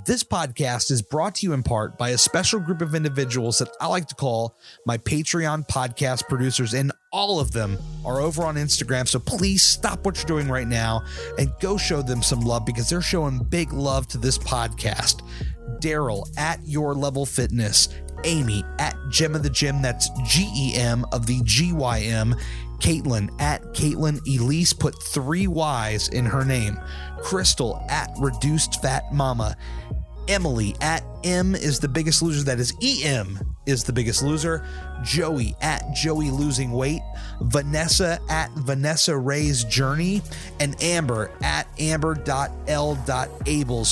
This podcast is brought to you in part by a special group of individuals that I like to call my Patreon podcast producers, and all of them are over on Instagram. So please stop what you're doing right now and go show them some love, because they're showing big love to this podcast. Daryl at Your Level Fitness, Amy at Gem of the Gym, that's GEM of the GYM, Caitlin at Caitlin Elise, put 3 Y's in her name, Crystal at Reduced Fat Mama, Emily at M is the Biggest Loser, that is EM is the Biggest Loser, Joey at Joey Losing Weight, Vanessa at Vanessa Ray's Journey, and Amber at amber.l.ables.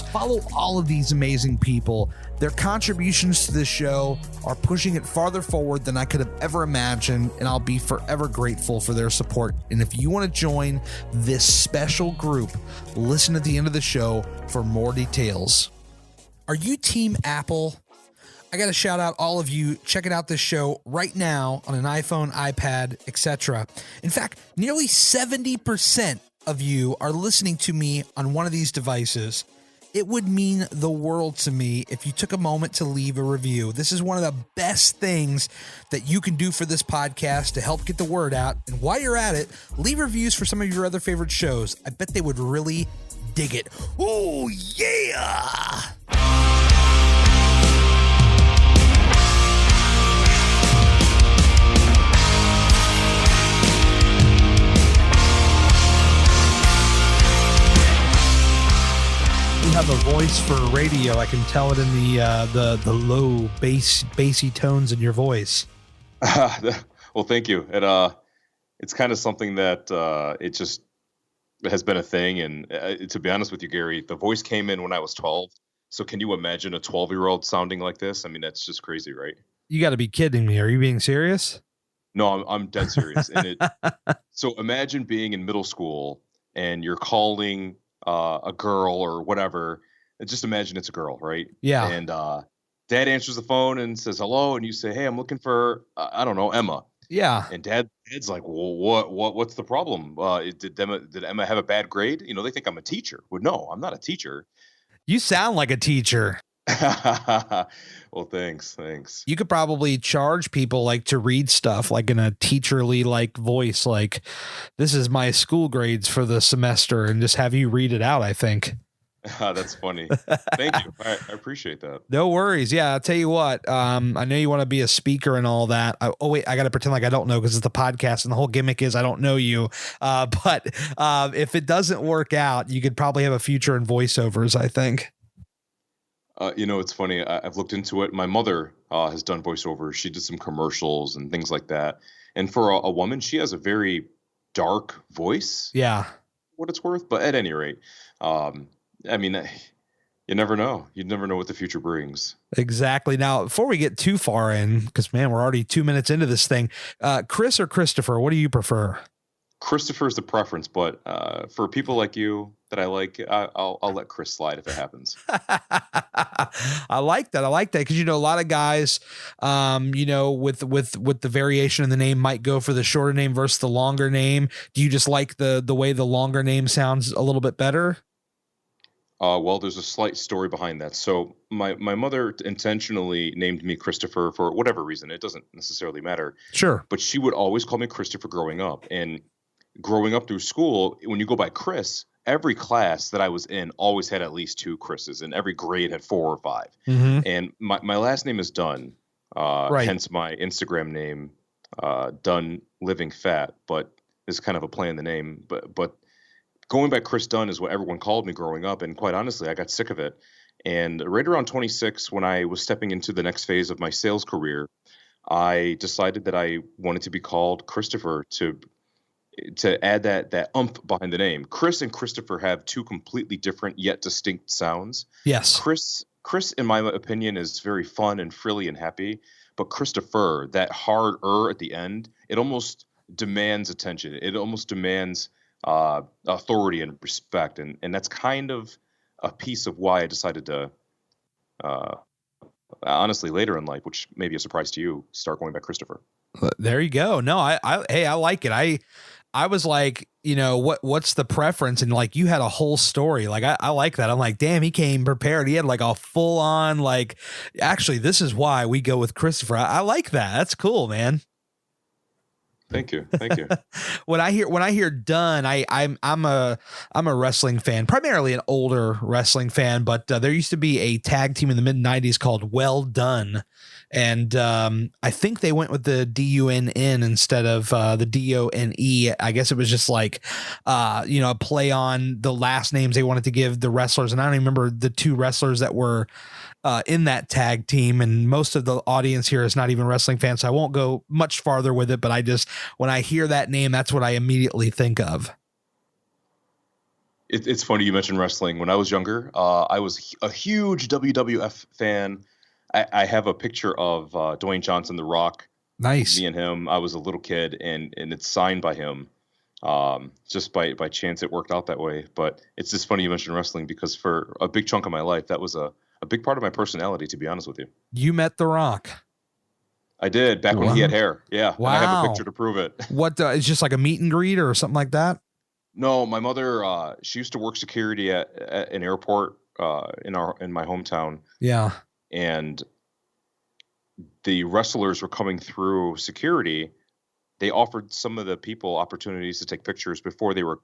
Follow all of these amazing people. Their contributions to this show are pushing it farther forward than I could have ever imagined, and I'll be forever grateful for their support. And if you want to join this special group, listen at the end of the show for more details. Are you Team Apple? I got to shout out all of you checking out this show right now on an iPhone, iPad, etc. In fact, nearly 70% of you are listening to me on one of these devices. It would mean the world to me if you took a moment to leave a review. This is one of the best things that you can do for this podcast to help get the word out. And while you're at it, leave reviews for some of your other favorite shows. I bet they would really dig it. Oh, yeah! You have a voice for radio. I can tell it in the low bassy tones in your voice. Well, thank you. It's kind of something that it just has been a thing. And to be honest with you, Gary, the voice came in when I was 12. So can you imagine a 12-year-old sounding like this? I mean, that's just crazy, right? You got to be kidding me. Are you being serious? No, I'm dead serious. And so imagine being in middle school and you're calling a girl or whatever, and just imagine it's a girl, right? Yeah. And dad answers the phone and says hello, and you say, hey, I'm looking for I don't know, Emma. Yeah. And dad's like, well, what's the problem? Did Emma have a bad grade? You know, they think I'm a teacher. Well, no, I'm not a teacher. You sound like a teacher. Well, thanks. You could probably charge people like to read stuff like in a teacherly like voice, like this is my school grades for the semester, and just have you read it out, I think. That's funny. Thank you. I appreciate that. No worries. Yeah, I'll tell you what. I know you want to be a speaker and all that. Wait, I got to pretend like I don't know because it's the podcast and the whole gimmick is I don't know you. But if it doesn't work out, you could probably have a future in voiceovers, I think. It's funny. I've looked into it. My mother has done voiceovers. She did some commercials and things like that. And for a woman, she has a very dark voice. Yeah. What it's worth. But at any rate, you never know. You'd never know what the future brings. Exactly. Now, before we get too far in, because, man, we're already 2 minutes into this thing. Chris or Christopher, what do you prefer? Christopher is the preference, but for people like you that I like, I'll let Chris slide if it happens. I like that. Because, a lot of guys, with the variation in the name might go for the shorter name versus the longer name. Do you just like the way the longer name sounds a little bit better? Well, there's a slight story behind that. So my mother intentionally named me Christopher for whatever reason. It doesn't necessarily matter. Sure. But she would always call me Christopher growing up. And growing up through school, when you go by Chris, every class that I was in always had at least 2 Chris's, and every grade had 4 or 5. Mm-hmm. And my last name is Dunn, right. Hence my Instagram name, Dunn Living Fat, but it's kind of a play in the name. But going by Chris Dunn is what everyone called me growing up, and quite honestly, I got sick of it. And right around 26, when I was stepping into the next phase of my sales career, I decided that I wanted to be called Christopher to add that umph behind the name. Chris and Christopher have 2 completely different yet distinct sounds. Yes. Chris, in my opinion, is very fun and frilly and happy, but Christopher, that hard at the end, it almost demands attention. It almost demands authority and respect, and that's kind of a piece of why I decided to honestly later in life, which may be a surprise to you, start going by Christopher. There you go. No, I like it. I was like, what's the preference? And like, you had a whole story. Like, I like that. I'm like, damn, he came prepared. He had like a full on, like, actually, this is why we go with Christopher. I like that. That's cool, man. Thank you. Thank you. When I hear Dunn, I'm a wrestling fan, primarily an older wrestling fan, but there used to be a tag team in the mid 90s called Well Done. And I think they went with the DUNN instead of the DONE. I guess it was just like, a play on the last names they wanted to give the wrestlers. And I don't even remember the two wrestlers that were in that tag team. And most of the audience here is not even wrestling fans, so I won't go much farther with it. But when I hear that name, that's what I immediately think of. It's funny you mentioned wrestling. When I was younger, I was a huge WWF fan. I have a picture of Dwayne Johnson, The Rock. Nice. Me and him. I was a little kid, and it's signed by him. Just by chance, it worked out that way. But it's just funny you mentioned wrestling, because for a big chunk of my life, that was a big part of my personality, to be honest with you. You met The Rock. I did, back when he had hair. Yeah. Wow. And I have a picture to prove it. What, it's just like a meet and greet or something like that? No, my mother, she used to work security at an airport in my hometown. Yeah. And the wrestlers were coming through security. They offered some of the people opportunities to take pictures before they were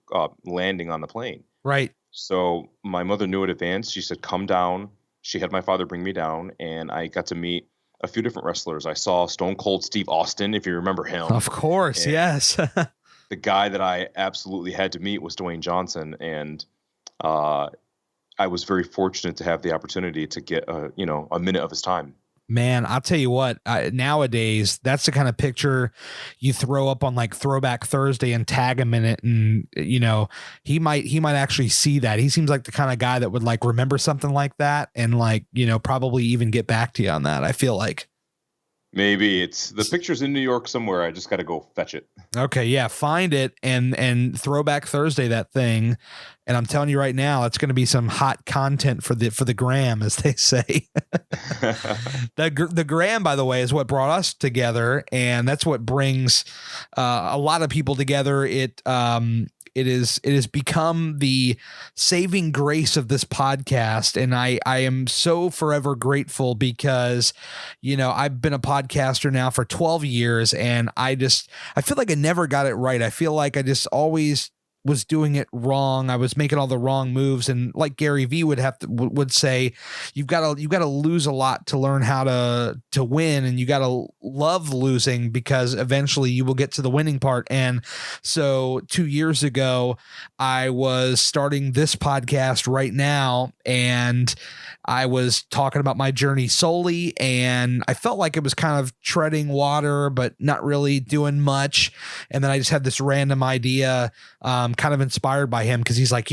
landing on the plane. Right. So my mother knew in advance. She said, come down. She had my father bring me down, and I got to meet a few different wrestlers. I saw Stone Cold Steve Austin, if you remember him. Of course, and yes. The guy that I absolutely had to meet was Dwayne Johnson, and I was very fortunate to have the opportunity to get a minute of his time. Man, I'll tell you what, nowadays, that's the kind of picture you throw up on like Throwback Thursday and tag him in it. And, he might actually see that. He seems like the kind of guy that would like remember something like that and like, probably even get back to you on that. I feel like. Maybe it's the picture's in New York somewhere. I just got to go fetch it. Okay. Yeah. Find it and Throwback Thursday, that thing. And I'm telling you right now, it's going to be some hot content for the gram, as they say. The gram, by the way, is what brought us together. And that's what brings a lot of people together. It has become the saving grace of this podcast. And I am so forever grateful because, I've been a podcaster now for 12 years and I feel like I never got it right. I feel like I just always was doing it wrong. I was making all the wrong moves. And like Gary V would say, you've got to lose a lot to learn how to win. And you got to love losing because eventually you will get to the winning part. And so 2 years ago, I was starting this podcast right now, and I was talking about my journey solely, and I felt like it was kind of treading water, but not really doing much. And then I just had this random idea, kind of inspired by him, because he's like,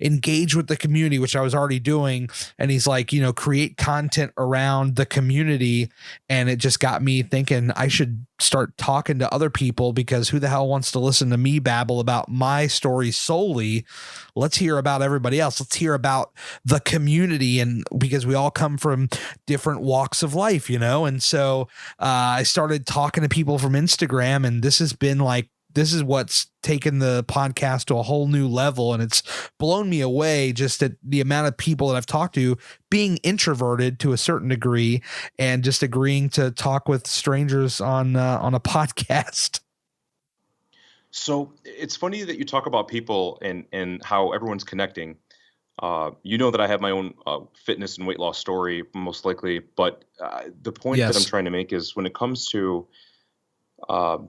engage with the community, which I was already doing. And he's like, create content around the community. And it just got me thinking I should start talking to other people, because who the hell wants to listen to me babble about my story solely? Let's hear about everybody else. Let's hear about the community. And because we all come from different walks of life, and so I started talking to people from Instagram, and this is what's taken the podcast to a whole new level. And it's blown me away just at the amount of people that I've talked to, being introverted to a certain degree and just agreeing to talk with strangers on a podcast. So it's funny that you talk about people and how everyone's connecting. That I have my own fitness and weight loss story, most likely. But the point that I'm trying to make is when it comes to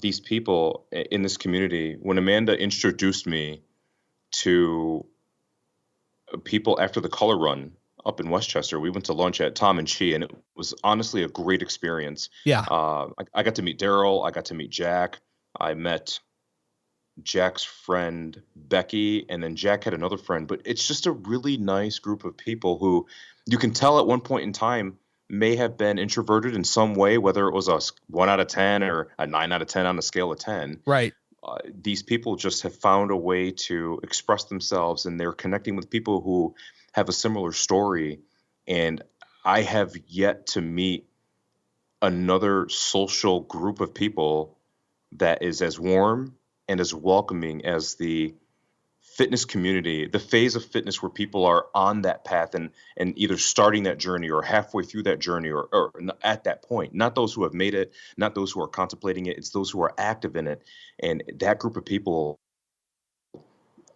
these people in this community, when Amanda introduced me to people after the color run up in Westchester, we went to lunch at Tom and Chi, and it was honestly a great experience. Yeah. I got to meet Daryl. I got to meet Jack. I met Jack's friend Becky, and then Jack had another friend. But it's just a really nice group of people who you can tell at one point in time may have been introverted in some way, whether it was a 1 out of 10 or a 9 out of 10 on a scale of 10. Right. These people just have found a way to express themselves, and they're connecting with people who have a similar story. And I have yet to meet another social group of people that is as warm and as welcoming as the fitness community, the phase of fitness where people are on that path and either starting that journey or halfway through that journey or at that point. Not those who have made it, not those who are contemplating it, it's those who are active in it. And that group of people,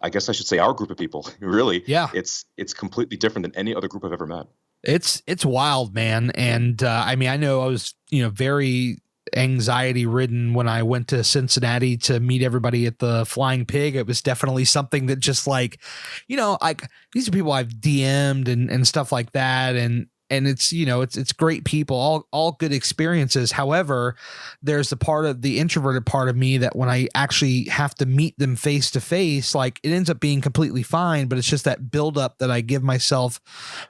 I guess I should say our group of people, really, Yeah. it's completely different than any other group I've ever met. It's wild, man. And I mean, I know I was, very anxiety ridden when I went to Cincinnati to meet everybody at the Flying Pig. It was definitely something that just like, like these are people I've DM'd and stuff like that. And it's, it's great people, all good experiences. However, there's the part of the introverted part of me that when I actually have to meet them face to face, like it ends up being completely fine, but it's just that buildup that I give myself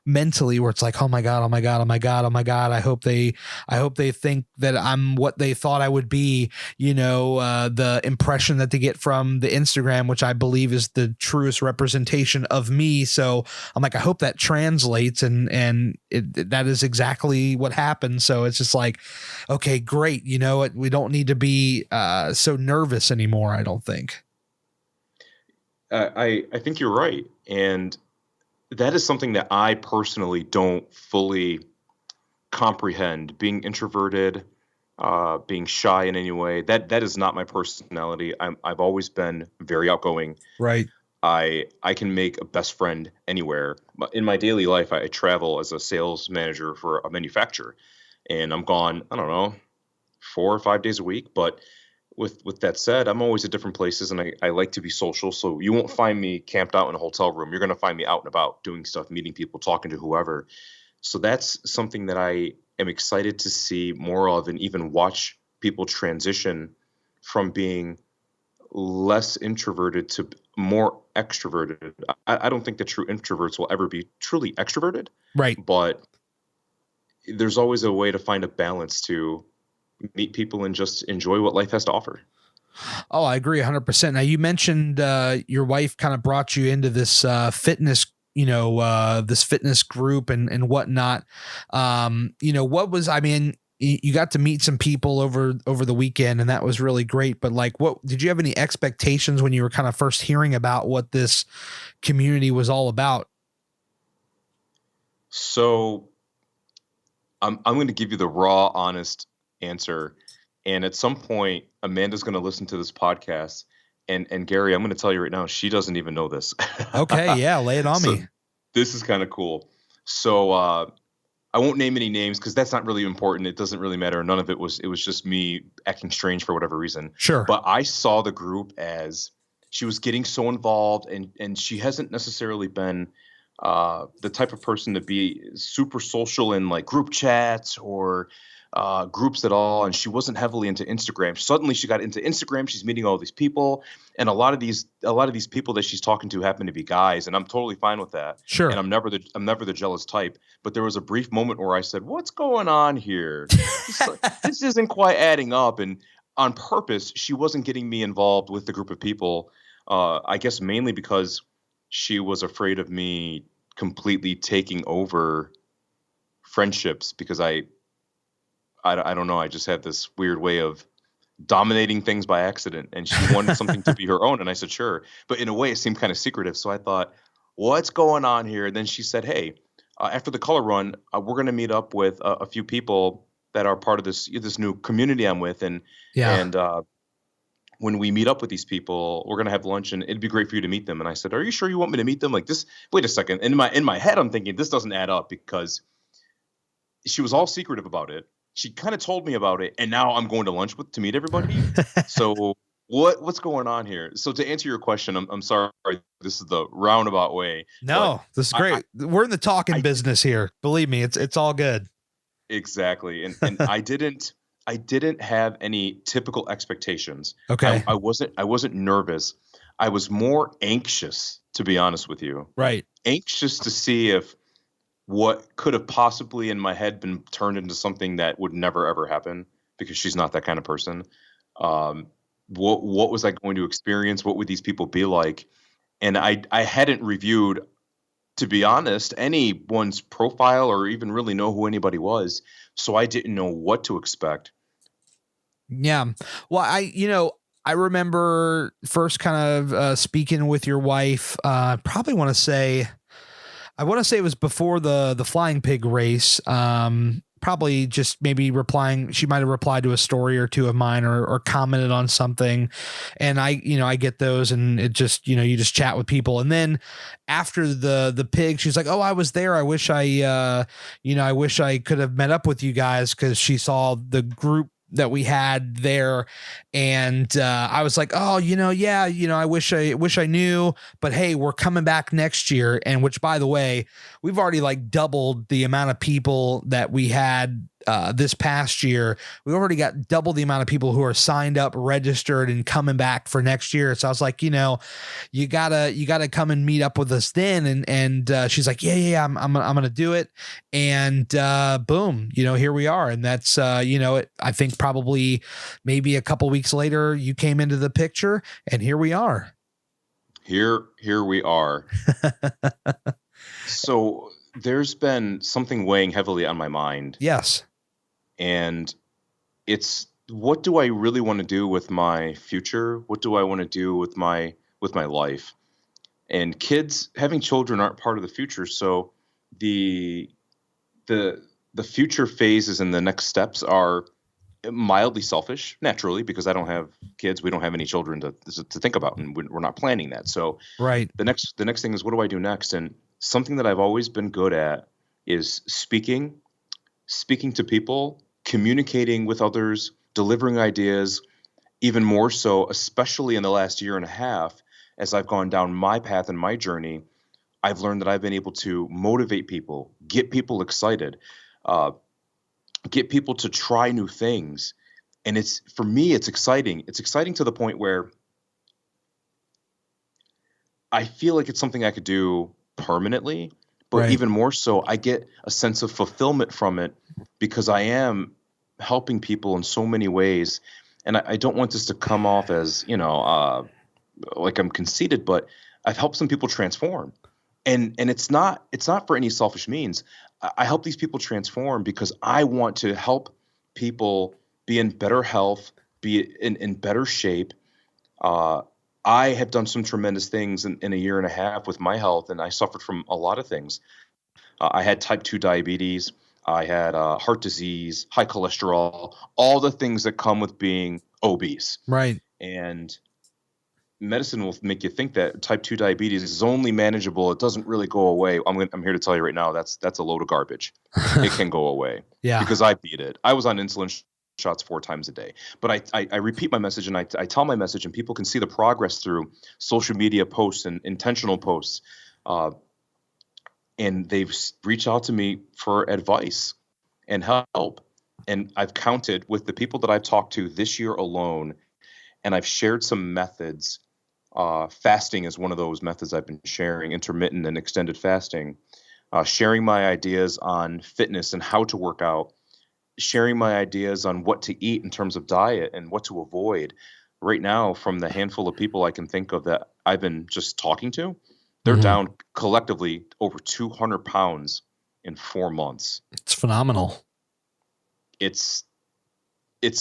mentally where it's like, oh my God, oh my God, oh my God, oh my God. I hope they think that I'm what they thought I would be, the impression that they get from the Instagram, which I believe is the truest representation of me. So I'm like, I hope that translates and that is exactly what happened. So it's just like, okay, great. We don't need to be so nervous anymore. I don't think. I think you're right. And that is something that I personally don't fully comprehend. Being introverted, being shy in any way, that is not my personality. I've always been very outgoing. Right. I can make a best friend anywhere. In my daily life, I travel as a sales manager for a manufacturer, and I'm gone, I don't know, 4 or 5 days a week. But with that said, I'm always at different places, and I like to be social. So you won't find me camped out in a hotel room. You're going to find me out and about doing stuff, meeting people, talking to whoever. So that's something that I am excited to see more of, and even watch people transition from being less introverted to more extroverted. I don't think that true introverts will ever be truly extroverted. Right. But there's always a way to find a balance to meet people and just enjoy what life has to offer. Oh, I agree 100%. Now you mentioned your wife kind of brought you into this fitness, this fitness group and whatnot. What was, I mean, you got to meet some people over the weekend, and that was really great. But like, what did you have any expectations when you were kind of first hearing about what this community was all about? So I'm going to give you the raw, honest answer. And at some point, Amanda's going to listen to this podcast. And Gary, I'm going to tell you right now, she doesn't even know this. Okay, yeah, lay it on me. This is kind of cool. So I won't name any names because that's not really important. It doesn't really matter. None of it was just me acting strange for whatever reason. Sure. But I saw the group as she was getting so involved, and she hasn't necessarily been the type of person to be super social in like group chats or groups at all. And she wasn't heavily into Instagram. Suddenly she got into Instagram. She's meeting all these people, and a lot of these people that she's talking to happen to be guys, and I'm totally fine with that. Sure. And I'm never the jealous type. But there was a brief moment where I said, "What's going on here? This isn't quite adding up." And on purpose, she wasn't getting me involved with the group of people. I guess mainly because she was afraid of me completely taking over friendships, because I don't know. I just had this weird way of dominating things by accident, and she wanted something to be her own. And I said, sure. But in a way, it seemed kind of secretive. So I thought, what's going on here? And then she said, hey, after the color run, we're going to meet up with a few people that are part of this new community I'm with. And when we meet up with these people, we're going to have lunch, and it'd be great for you to meet them. And I said, are you sure you want me to meet them? Like this? Wait a second. In my head, I'm thinking this doesn't add up, because she was all secretive about it. She kind of told me about it, and now I'm going to lunch to meet everybody. So what's going on here? So to answer your question, I'm sorry, this is the roundabout way. No, this is great. We're in the talking business here. Believe me, it's all good. Exactly. And I didn't have any typical expectations. Okay. I wasn't nervous. I was more anxious, to be honest with you. Right. Anxious to see if what could have possibly in my head been turned into something that would never, ever happen, because she's not that kind of person. What was I going to experience? What would these people be like? And I hadn't reviewed, to be honest, anyone's profile or even really know who anybody was. So I didn't know what to expect. Yeah. Well, I remember first kind of speaking with your wife. Probably want to say, I want to say it was before the flying pig race. Probably just maybe replying. She might have replied to a story or two of mine, or commented on something. And I get those, and it just, you just chat with people. And then after the pig, she's like, "Oh, I was there. I wish I wish I could have met up with you guys," because she saw the group that we had there. And I was like, "Oh, yeah, I wish I knew, but hey, we're coming back next year." And which, by the way, we've already like doubled the amount of people that we had this past year. We already got double the amount of people who are signed up, registered, and coming back for next year. So I was like, you gotta come and meet up with us then. And she's like, yeah, I'm gonna do it. And boom, here we are. And that's I think probably maybe a couple weeks later, you came into the picture, and here we are. Here we are. So there's been something weighing heavily on my mind. Yes. And it's, what do I really want to do with my future? What do I want to do with my life? And having children aren't part of the future. So the future phases and the next steps are mildly selfish, naturally, because I don't have kids. We don't have any children to think about, and we're not planning that. So right. The next thing is, what do I do next? And something that I've always been good at is speaking to people, communicating with others, delivering ideas, even more so, especially in the last year and a half, as I've gone down my path and my journey. I've learned that I've been able to motivate people, get people excited, get people to try new things. And for me, it's exciting. It's exciting to the point where I feel like it's something I could do permanently, but right. even more so, I get a sense of fulfillment from it, because I am helping people in so many ways. And I don't want this to come off as, like I'm conceited, but I've helped some people transform. And it's not for any selfish means. I help these people transform because I want to help people be in better health, be in better shape. I have done some tremendous things in a year and a half with my health, and I suffered from a lot of things. I had type 2 diabetes. I had heart disease, high cholesterol, all the things that come with being obese. Right. And medicine will make you think that type 2 diabetes is only manageable. It doesn't really go away. I'm here to tell you right now, that's a load of garbage. It can go away. Yeah. Because I beat it. I was on insulin shots 4 times a day. But I repeat my message, and I tell my message, and people can see the progress through social media posts and intentional posts. And they've reached out to me for advice and help. And I've counted with the people that I've talked to this year alone, and I've shared some methods. Fasting is one of those methods I've been sharing, intermittent and extended fasting, sharing my ideas on fitness and how to work out, sharing my ideas on what to eat in terms of diet and what to avoid. Right now, from the handful of people I can think of that I've been just talking to, they're down collectively over 200 pounds in 4 months. It's phenomenal. It's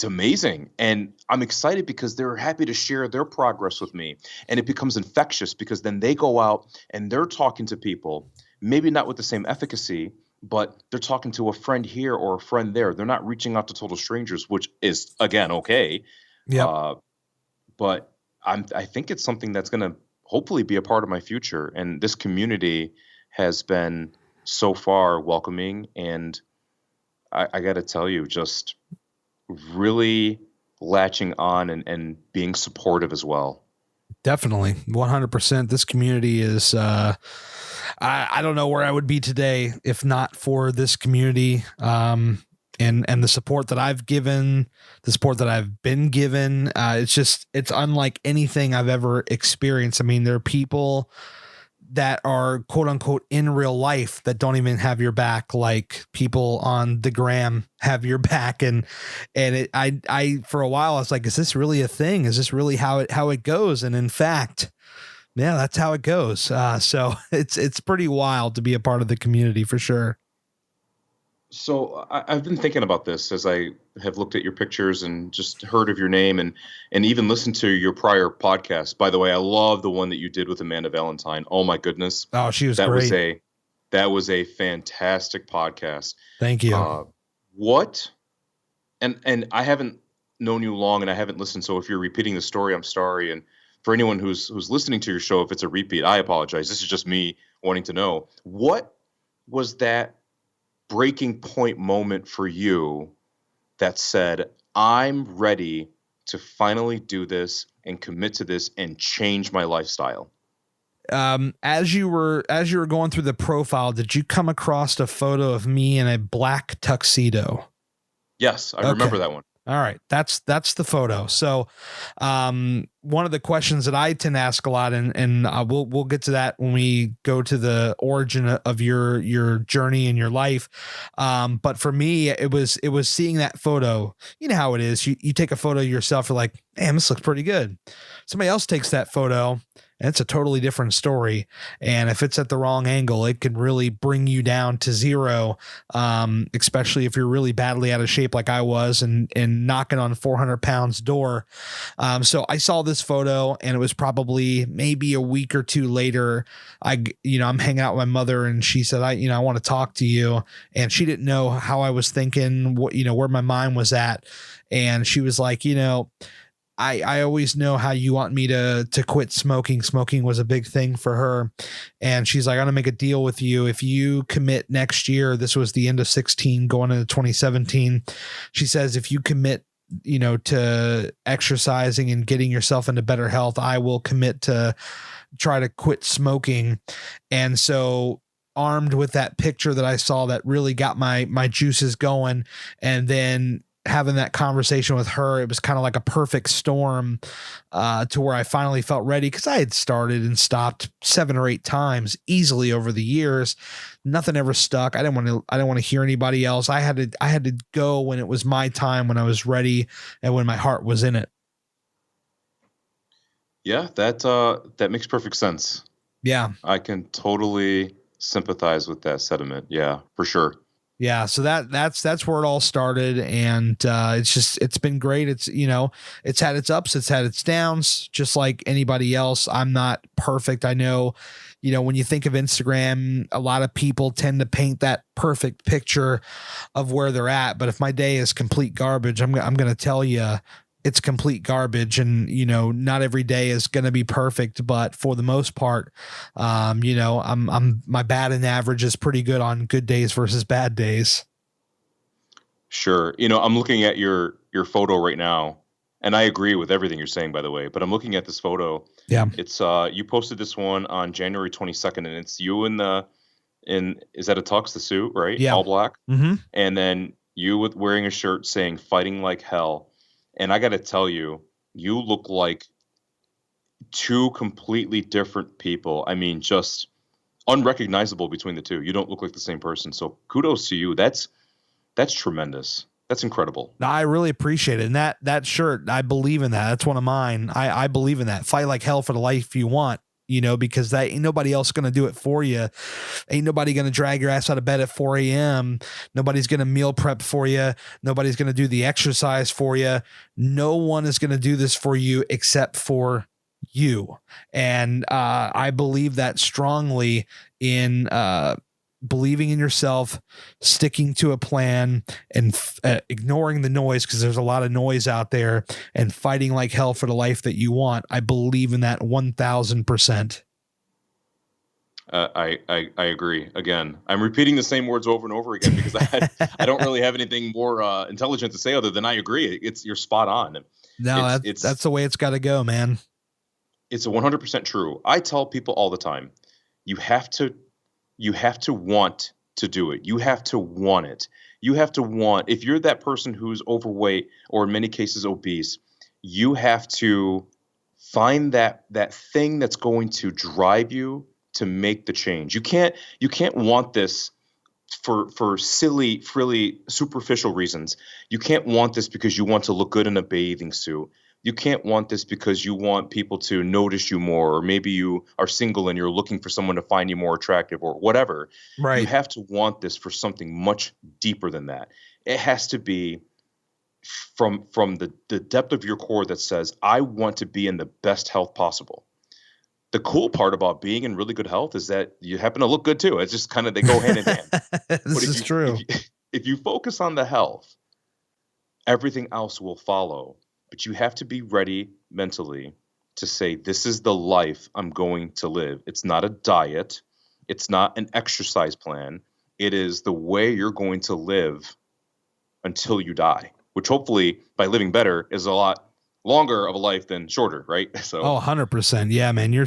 amazing. And I'm excited because they're happy to share their progress with me. And it becomes infectious, because then they go out and they're talking to people, maybe not with the same efficacy, but they're talking to a friend here or a friend there. They're not reaching out to total strangers, which is, again, okay. Yeah. But I think it's something that's going to hopefully be a part of my future. And this community has been so far welcoming. And I got to tell you, just really latching on and being supportive as well. Definitely. 100%. This community is, I don't know where I would be today if not for this community. And the support that I've given, the support that I've been given, it's unlike anything I've ever experienced. I mean, there are people that are quote unquote in real life that don't even have your back, like people on the gram have your back. And I, for a while, I was like, is this really a thing? Is this really how it goes? And in fact, yeah, that's how it goes. So it's pretty wild to be a part of the community for sure. So I've been thinking about this as I have looked at your pictures and just heard of your name and even listened to your prior podcast. By the way, I love the one that you did with Amanda Valentine. Oh my goodness, Oh, she was that was great. a fantastic podcast. Thank you. What and I haven't known you long and I haven't listened. So if you're repeating the story, I'm sorry. And for anyone who's listening to your show, if it's a repeat, I apologize. This is just me wanting to know what was that breaking point moment for you that said, I'm ready to finally do this and commit to this and change my lifestyle? As you were going through the profile, did you come across a photo of me in a black tuxedo? Yes, I remember that one. All right. That's the photo. So, one of the questions that I tend to ask a lot, and we'll get to that when we go to the origin of your journey in your life. But for me, it was seeing that photo. You know how it is. You take a photo of yourself. You're like, damn, this looks pretty good. Somebody else takes that photo, and it's a totally different story. And if it's at the wrong angle, it can really bring you down to zero. Especially if you're really badly out of shape like I was and knocking on 400 pounds door. So I saw this photo and it was probably maybe a week or two later. I'm hanging out with my mother and she said, I want to talk to you. And she didn't know how I was thinking, where my mind was at. And she was like, I always know how you want me to quit smoking. Smoking was a big thing for her. And she's like, I'm going to make a deal with you. If you commit next year, this was the end of 16 going into 2017. She says, if you commit, to exercising and getting yourself into better health, I will commit to try to quit smoking. And so armed with that picture that I saw that really got my juices going. And then having that conversation with her, it was kind of like a perfect storm to where I finally felt ready, because I had started and stopped 7 or 8 times easily over the years. Nothing ever stuck. I didn't want to hear anybody else. I had to go when it was my time, when I was ready and when my heart was in it. Yeah, that makes perfect sense. Yeah. I can totally sympathize with that sentiment. Yeah, for sure. Yeah. So that's where it all started. And, it's been great. It's had its ups, it's had its downs, just like anybody else. I'm not perfect. I know, when you think of Instagram, a lot of people tend to paint that perfect picture of where they're at. But if my day is complete garbage, I'm going to tell you it's complete garbage. And, not every day is going to be perfect, but for the most part, my batting average is pretty good on good days versus bad days. Sure. I'm looking at your photo right now, and I agree with everything you're saying, by the way, but I'm looking at this photo. Yeah. It's, you posted this one on January 22nd, and it's you is that a tux, the suit, right? Yeah. All black. Mm-hmm. And then you with wearing a shirt saying "Fighting Like Hell." And I got to tell you, you look like two completely different people. I mean, just unrecognizable between the two. You don't look like the same person. So kudos to you. That's tremendous. That's incredible. I really appreciate it. And that shirt, I believe in that. That's one of mine. I believe in that. Fight like hell for the life you want. Because that ain't nobody else going to do it for you. Ain't nobody going to drag your ass out of bed at 4 a.m. Nobody's going to meal prep for you. Nobody's going to do the exercise for you. No one is going to do this for you except for you. And I believe that strongly in believing in yourself, sticking to a plan, and ignoring the noise, because there's a lot of noise out there, and fighting like hell for the life that you want. I believe in that 1,000%. I agree. Again, I'm repeating the same words over and over again because I don't really have anything more intelligent to say other than I agree. You're spot on. No, that's the way it's got to go, man. It's 100% true. I tell people all the time, you have to want to do it. You have to want it. You have to want, if you're that person who's overweight or in many cases obese, you have to find that thing that's going to drive you to make the change. You can't want this for silly, frilly, superficial reasons. You can't want this because you want to look good in a bathing suit. You can't want this because you want people to notice you more, or maybe you are single and you're looking for someone to find you more attractive or whatever. You Right. have to want this for something much deeper than that. It has to be from the depth of your core that says, I want to be in the best health possible. The cool part about being in really good health is that you happen to look good too. It's just kind of, they go hand in hand. This is true. If you focus on the health, everything else will follow. But you have to be ready mentally to say, this is the life I'm going to live. It's not a diet. It's not an exercise plan. It is the way you're going to live until you die, which hopefully by living better is a lot longer of a life than shorter, right? So 100%. Yeah, man, you're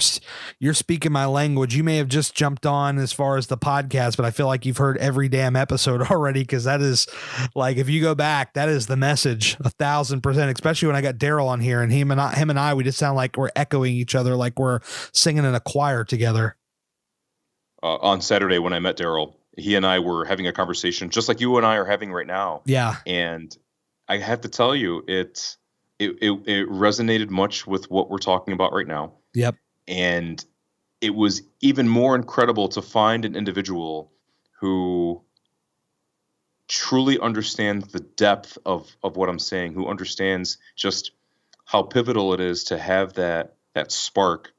speaking my language. You may have just jumped on as far as the podcast, but I feel like you've heard every damn episode already, because that is, like, if you go back, that is the message 1,000%, especially when I got Daryl on here, and him and I, we just sound like we're echoing each other, like we're singing in a choir together. On Saturday when I met Daryl, he and I were having a conversation just like you and I are having right now. Yeah. And I have to tell you, it resonated much with what we're talking about right now. Yep. And it was even more incredible to find an individual who truly understands the depth of what I'm saying, who understands just how pivotal it is to have that spark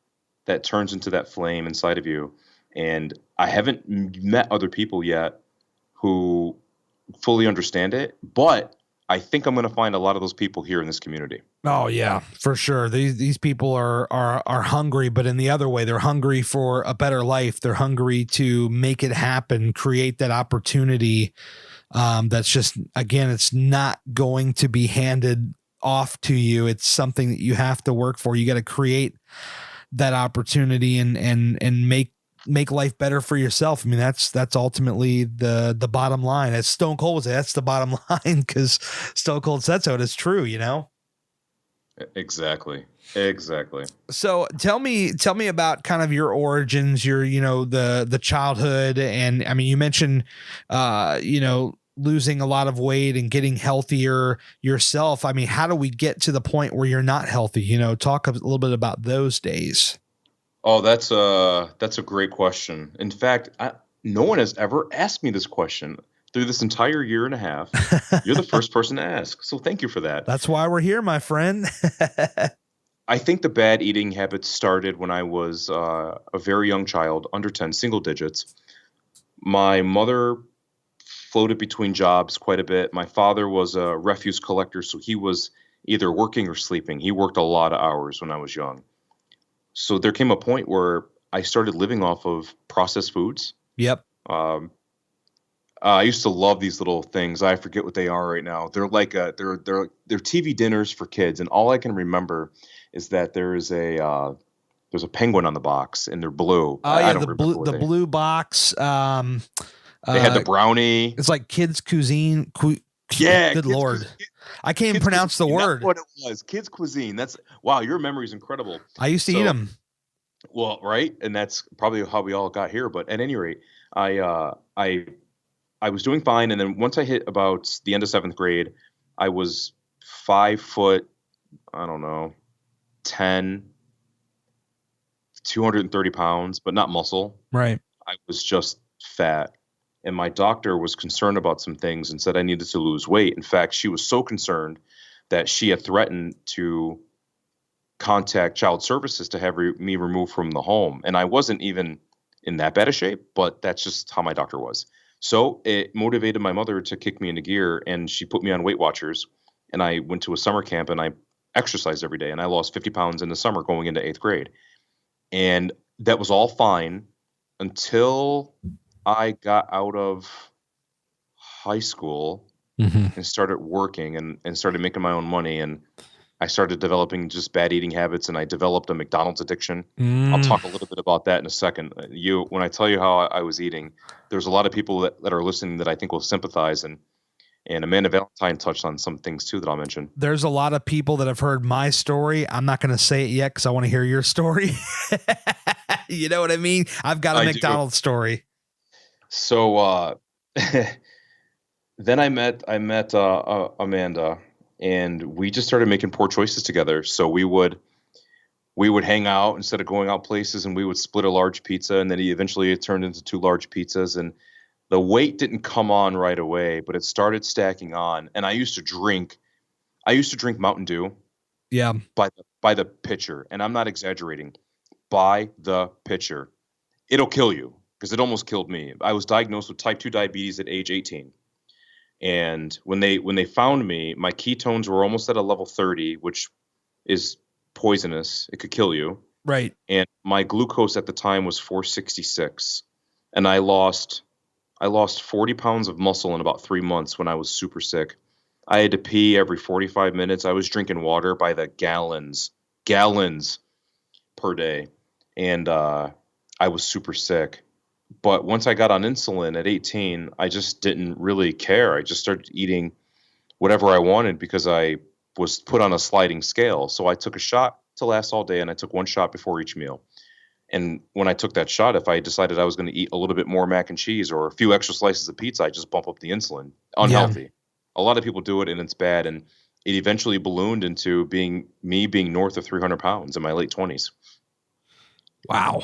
that turns into that flame inside of you. And I haven't met other people yet who fully understand it, but I think I'm going to find a lot of those people here in this community. Oh yeah, for sure. These people are hungry, but in the other way, they're hungry for a better life. They're hungry to make it happen, create that opportunity. That's just, again, it's not going to be handed off to you. It's something that you have to work for. You got to create that opportunity and make life better for yourself. I mean, that's ultimately the bottom line. As Stone Cold would say, that's the bottom line, because Stone Cold said so. It is true, you know? Exactly. So tell me about kind of your origins, your, the childhood. And I mean, you mentioned, losing a lot of weight and getting healthier yourself. I mean, how do we get to the point where you're not healthy? Talk a little bit about those days. Oh, that's a great question. In fact, no one has ever asked me this question through this entire year and a half. You're the first person to ask, so thank you for that. That's why we're here, my friend. I think the bad eating habits started when I was a very young child, under 10, single digits. My mother floated between jobs quite a bit. My father was a refuse collector, so he was either working or sleeping. He worked a lot of hours when I was young. So there came a point where I started living off of processed foods. Yep. I used to love these little things. I forget what they are right now. They're like they're TV dinners for kids, and all I can remember is that there's a penguin on the box, and they're blue. Oh yeah, the blue box. They had the brownie. It's like kids cuisine. Yeah, good Lord. I can't even pronounce the word. That's what it was. Kids cuisine. That's, wow, your memory is incredible. I used to eat them. Well, right. And that's probably how we all got here. But at any rate, I was doing fine. And then once I hit about the end of 7th grade, I was 5 foot, I don't know, 10, 230 pounds, but not muscle. Right. I was just fat. And my doctor was concerned about some things and said I needed to lose weight. In fact, she was so concerned that she had threatened to contact child services to have me removed from the home. And I wasn't even in that bad a shape, but that's just how my doctor was. So it motivated my mother to kick me into gear, and she put me on Weight Watchers. And I went to a summer camp and I exercised every day, and I lost 50 pounds in the summer going into 8th grade. And that was all fine until I got out of high school and started working and started making my own money. And I started developing just bad eating habits, and I developed a McDonald's addiction. I'll talk a little bit about that in a second. When I tell you how I was eating, there's a lot of people that are listening that I think will sympathize. And Amanda Valentine touched on some things too that I'll mention. There's a lot of people that have heard my story. I'm not going to say it yet because I want to hear your story. You know what I mean? I've got a McDonald's story. So then I met Amanda, and we just started making poor choices together. So we would hang out instead of going out places, and we would split a large pizza, and then eventually it turned into 2 large pizzas, and the weight didn't come on right away, but it started stacking on. And I used to drink Mountain Dew Yeah. by the pitcher, and I'm not exaggerating. By the pitcher. It'll kill you, because it almost killed me. I was diagnosed with type 2 diabetes at age 18. And when they found me, my ketones were almost at a level 30, which is poisonous. It could kill you. Right. And my glucose at the time was 466. And I lost 40 pounds of muscle in about 3 months when I was super sick. I had to pee every 45 minutes. I was drinking water by the gallons per day. And I was super sick. But once I got on insulin at 18, I just didn't really care. I just started eating whatever I wanted because I was put on a sliding scale. So I took a shot to last all day, and I took 1 shot before each meal. And when I took that shot, if I decided I was going to eat a little bit more mac and cheese or a few extra slices of pizza, I just bump up the insulin. Unhealthy. Yeah. A lot of people do it, and it's bad. And it eventually ballooned into being north of 300 pounds in my late 20s. Wow.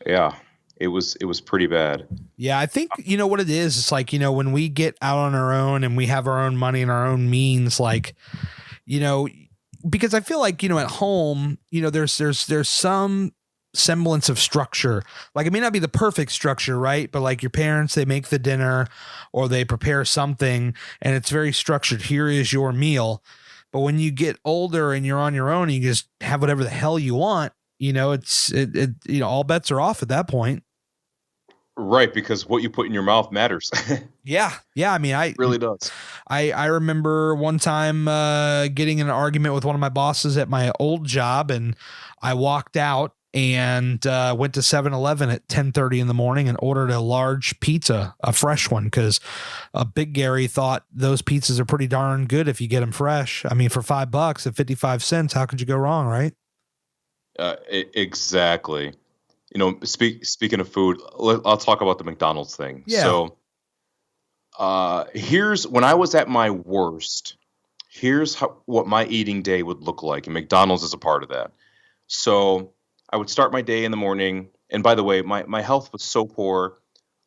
Yeah. It was pretty bad. Yeah, I think, you know what it is? It's like, you know, when we get out on our own and we have our own money and our own means, like, you know, because I feel like, you know, at home, you know, there's some semblance of structure. Like, it may not be the perfect structure, right? But like your parents, they make the dinner or they prepare something and it's very structured. Here is your meal. But when you get older and you're on your own, and you just have whatever the hell you want, you know, you know, all bets are off at that point. Right, because what you put in your mouth matters. Yeah. I mean, it really does. I remember one time getting in an argument with one of my bosses at my old job, and I walked out and went to 7-Eleven at 10:30 in the morning and ordered a large pizza, a fresh one, because Big Gary thought those pizzas are pretty darn good if you get them fresh. I mean, for $5 at 55 cents, how could you go wrong, right? Exactly. You know, speaking of food, I'll talk about the McDonald's thing. Yeah. So, here's when I was at my worst. Here's what my eating day would look like, and McDonald's is a part of that. So, I would start my day in the morning, and by the way, my health was so poor,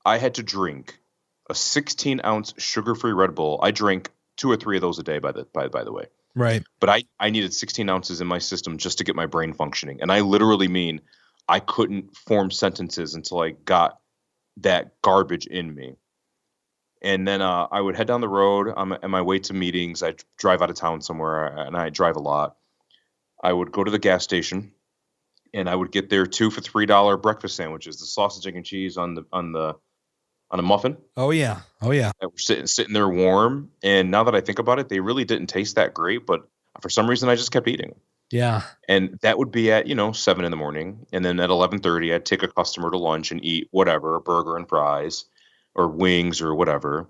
I had to drink a 16-ounce sugar-free Red Bull. I drank 2 or 3 of those a day, by the way. Right. But I needed 16 ounces in my system just to get my brain functioning, and I literally mean I couldn't form sentences until I got that garbage in me. And then I would head down the road on my way to meetings. I'd drive out of town somewhere, and I drive a lot. I would go to the gas station, and I would get their 2 for $3 breakfast sandwiches, the sausage, egg, and cheese on a muffin. Oh yeah. That were sitting there warm. And now that I think about it, they really didn't taste that great, but for some reason I just kept eating. Yeah. And that would be at, 7 in the morning. And then at 11:30, I'd take a customer to lunch and eat whatever, a burger and fries or wings or whatever.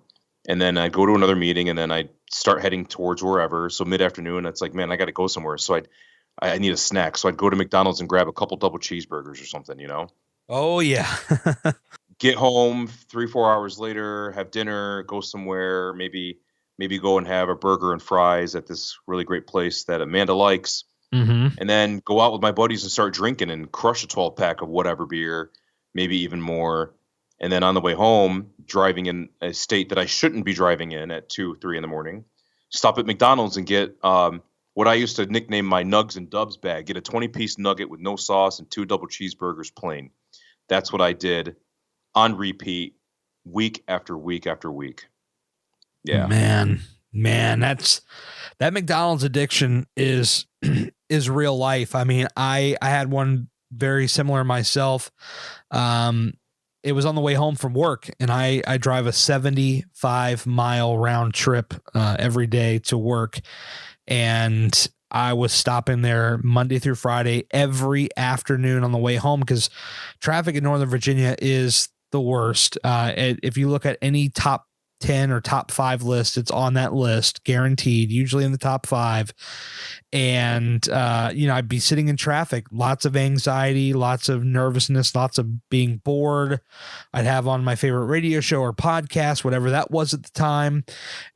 And then I'd go to another meeting, and then I'd start heading towards wherever. So mid-afternoon, it's like, man, I got to go somewhere. So I need a snack. So I'd go to McDonald's and grab a couple double cheeseburgers or something, Oh yeah. Get home 3-4 hours later, have dinner, go somewhere, maybe go and have a burger and fries at this really great place that Amanda likes. Mm-hmm. And then go out with my buddies and start drinking and crush a 12-pack of whatever beer, maybe even more. And then on the way home, driving in a state that I shouldn't be driving in at 2-3 in the morning, stop at McDonald's and get what I used to nickname my Nugs and Dubs bag. Get a 20-piece nugget with no sauce and 2 double cheeseburgers plain. That's what I did on repeat week after week after week. Yeah. Man, that McDonald's addiction is real life. I mean, I had one very similar myself. It was on the way home from work, and I drive a 75-mile round trip every day to work. And I was stopping there Monday through Friday every afternoon on the way home because traffic in Northern Virginia is the worst. If you look at any top 10 or top 5 list, it's on that list, guaranteed, usually in the top 5. And, I'd be sitting in traffic, lots of anxiety, lots of nervousness, lots of being bored. I'd have on my favorite radio show or podcast, whatever that was at the time.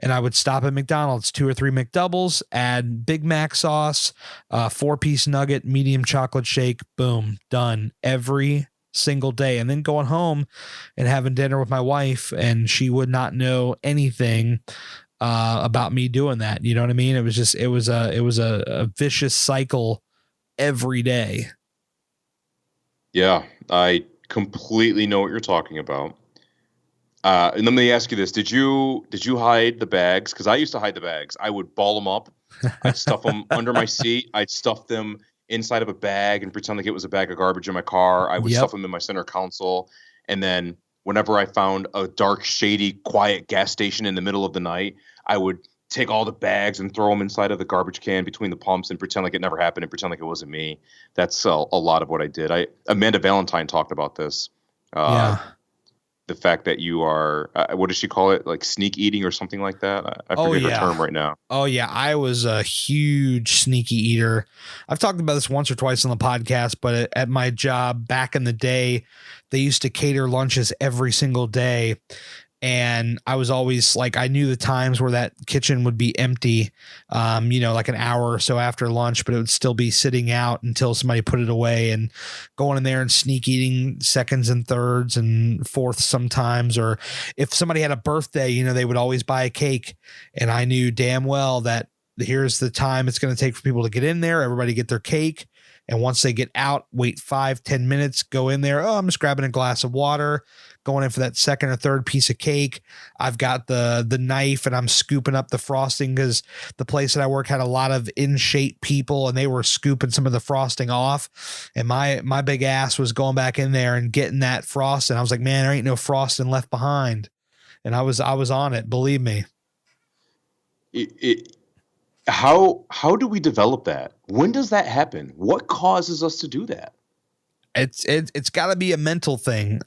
And I would stop at McDonald's, 2 or 3 McDoubles, add Big Mac sauce, 4-piece nugget, medium chocolate shake, boom, done every single day. And then going home and having dinner with my wife, and she would not know anything about me doing that. You know what I mean? It was a vicious cycle every day. Yeah, I completely know what you're talking about. And let me ask you this: Did you hide the bags? Because I used to hide the bags. I would ball them up. I'd stuff them under my seat. I'd stuff them inside of a bag and pretend like it was a bag of garbage in my car. I would stuff them in my center console, and then whenever I found a dark, shady, quiet gas station in the middle of the night, I would take all the bags and throw them inside of the garbage can between the pumps and pretend like it never happened and pretend like it wasn't me. That's a lot of what I did. Amanda Valentine talked about this. The fact that you are, what does she call it? Like sneak eating or something like that? I forget her term right now. Oh, yeah. I was a huge sneaky eater. I've talked about this once or twice on the podcast, but at my job back in the day, they used to cater lunches every single day. And I was always like, I knew the times where that kitchen would be empty, like an hour or so after lunch, but it would still be sitting out until somebody put it away, and going in there and sneak eating seconds and thirds and fourths sometimes. Or if somebody had a birthday, they would always buy a cake. And I knew damn well that here's the time it's going to take for people to get in there, everybody get their cake. And once they get out, wait 5-10 minutes, go in there. Oh, I'm just grabbing a glass of water, going in for that second or third piece of cake. I've got the knife and I'm scooping up the frosting, because the place that I work had a lot of in shape people, and they were scooping some of the frosting off. And my big ass was going back in there and getting that frosting. I was like, man, there ain't no frosting left behind. And I was on it. Believe me. How do we develop that? When does that happen? What causes us to do that? It's got to be a mental thing.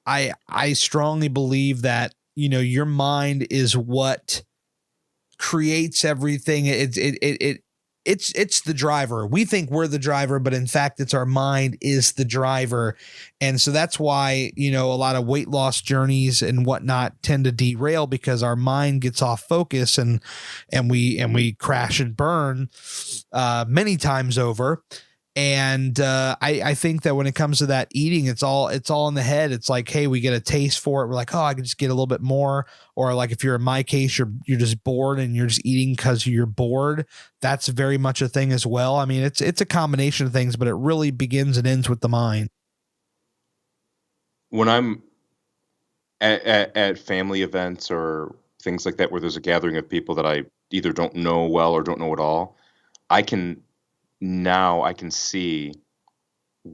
I strongly believe that, your mind is what creates everything. It's the driver. We think we're the driver, but in fact, it's our mind is the driver. And so that's why, a lot of weight loss journeys and whatnot tend to derail, because our mind gets off focus and we crash and burn many times over. And I think that when it comes to that eating, it's all in the head. It's like, hey, we get a taste for it. We're like, oh, I can just get a little bit more. Or like if you're in my case, you're just bored and you're just eating because you're bored. That's very much a thing as well. I mean, it's a combination of things, but it really begins and ends with the mind. When I'm at family events or things like that, where there's a gathering of people that I either don't know well or don't know at all, I can see